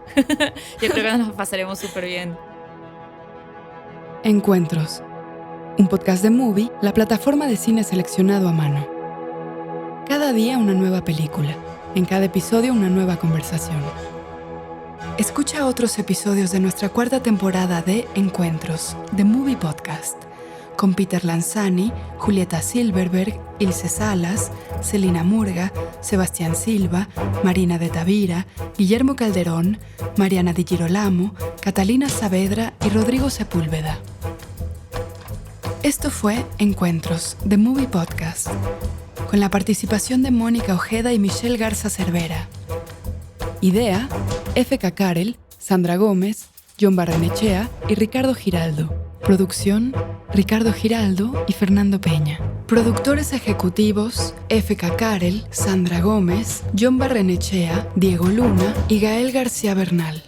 Yo creo que nos pasaremos súper bien. Encuentros. Un podcast de Movie, la plataforma de cine seleccionado a mano. Cada día una nueva película. En cada episodio una nueva conversación. Escucha otros episodios de nuestra 4ª temporada de Encuentros, The Movie Podcast, con Peter Lanzani, Julieta Silverberg, Ilse Salas, Celina Murga, Sebastián Silva, Marina de Tavira, Guillermo Calderón, Mariana Di Girolamo, Catalina Saavedra y Rodrigo Sepúlveda. Esto fue Encuentros, The Movie Podcast, con la participación de Mónica Ojeda y Michelle Garza Cervera. Idea, F.K. Karel, Sandra Gómez, John Barrenechea y Ricardo Giraldo. Producción, Ricardo Giraldo y Fernando Peña. Productores ejecutivos, F.K. Karel, Sandra Gómez, John Barrenechea, Diego Luna y Gael García Bernal.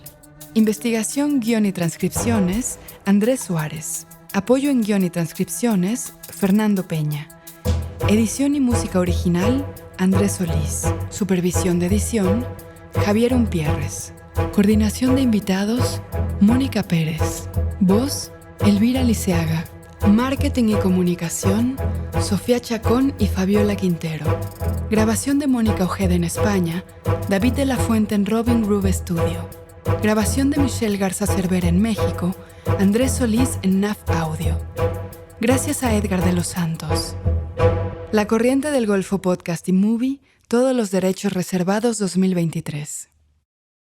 Investigación, guión y transcripciones, Andrés Suárez. Apoyo en guión y transcripciones, Fernando Peña. Edición y música original, Andrés Solís. Supervisión de edición, Javier Umpierres. Coordinación de invitados, Mónica Pérez. Voz, Elvira Liceaga. Marketing y comunicación, Sofía Chacón y Fabiola Quintero. Grabación de Mónica Ojeda en España, David de la Fuente en Robin Rube Studio. Grabación de Michelle Garza Cervera en México, Andrés Solís en NAF Audio. Gracias a Edgar de los Santos. La Corriente del Golfo Podcast y Movie, todos los derechos reservados 2023.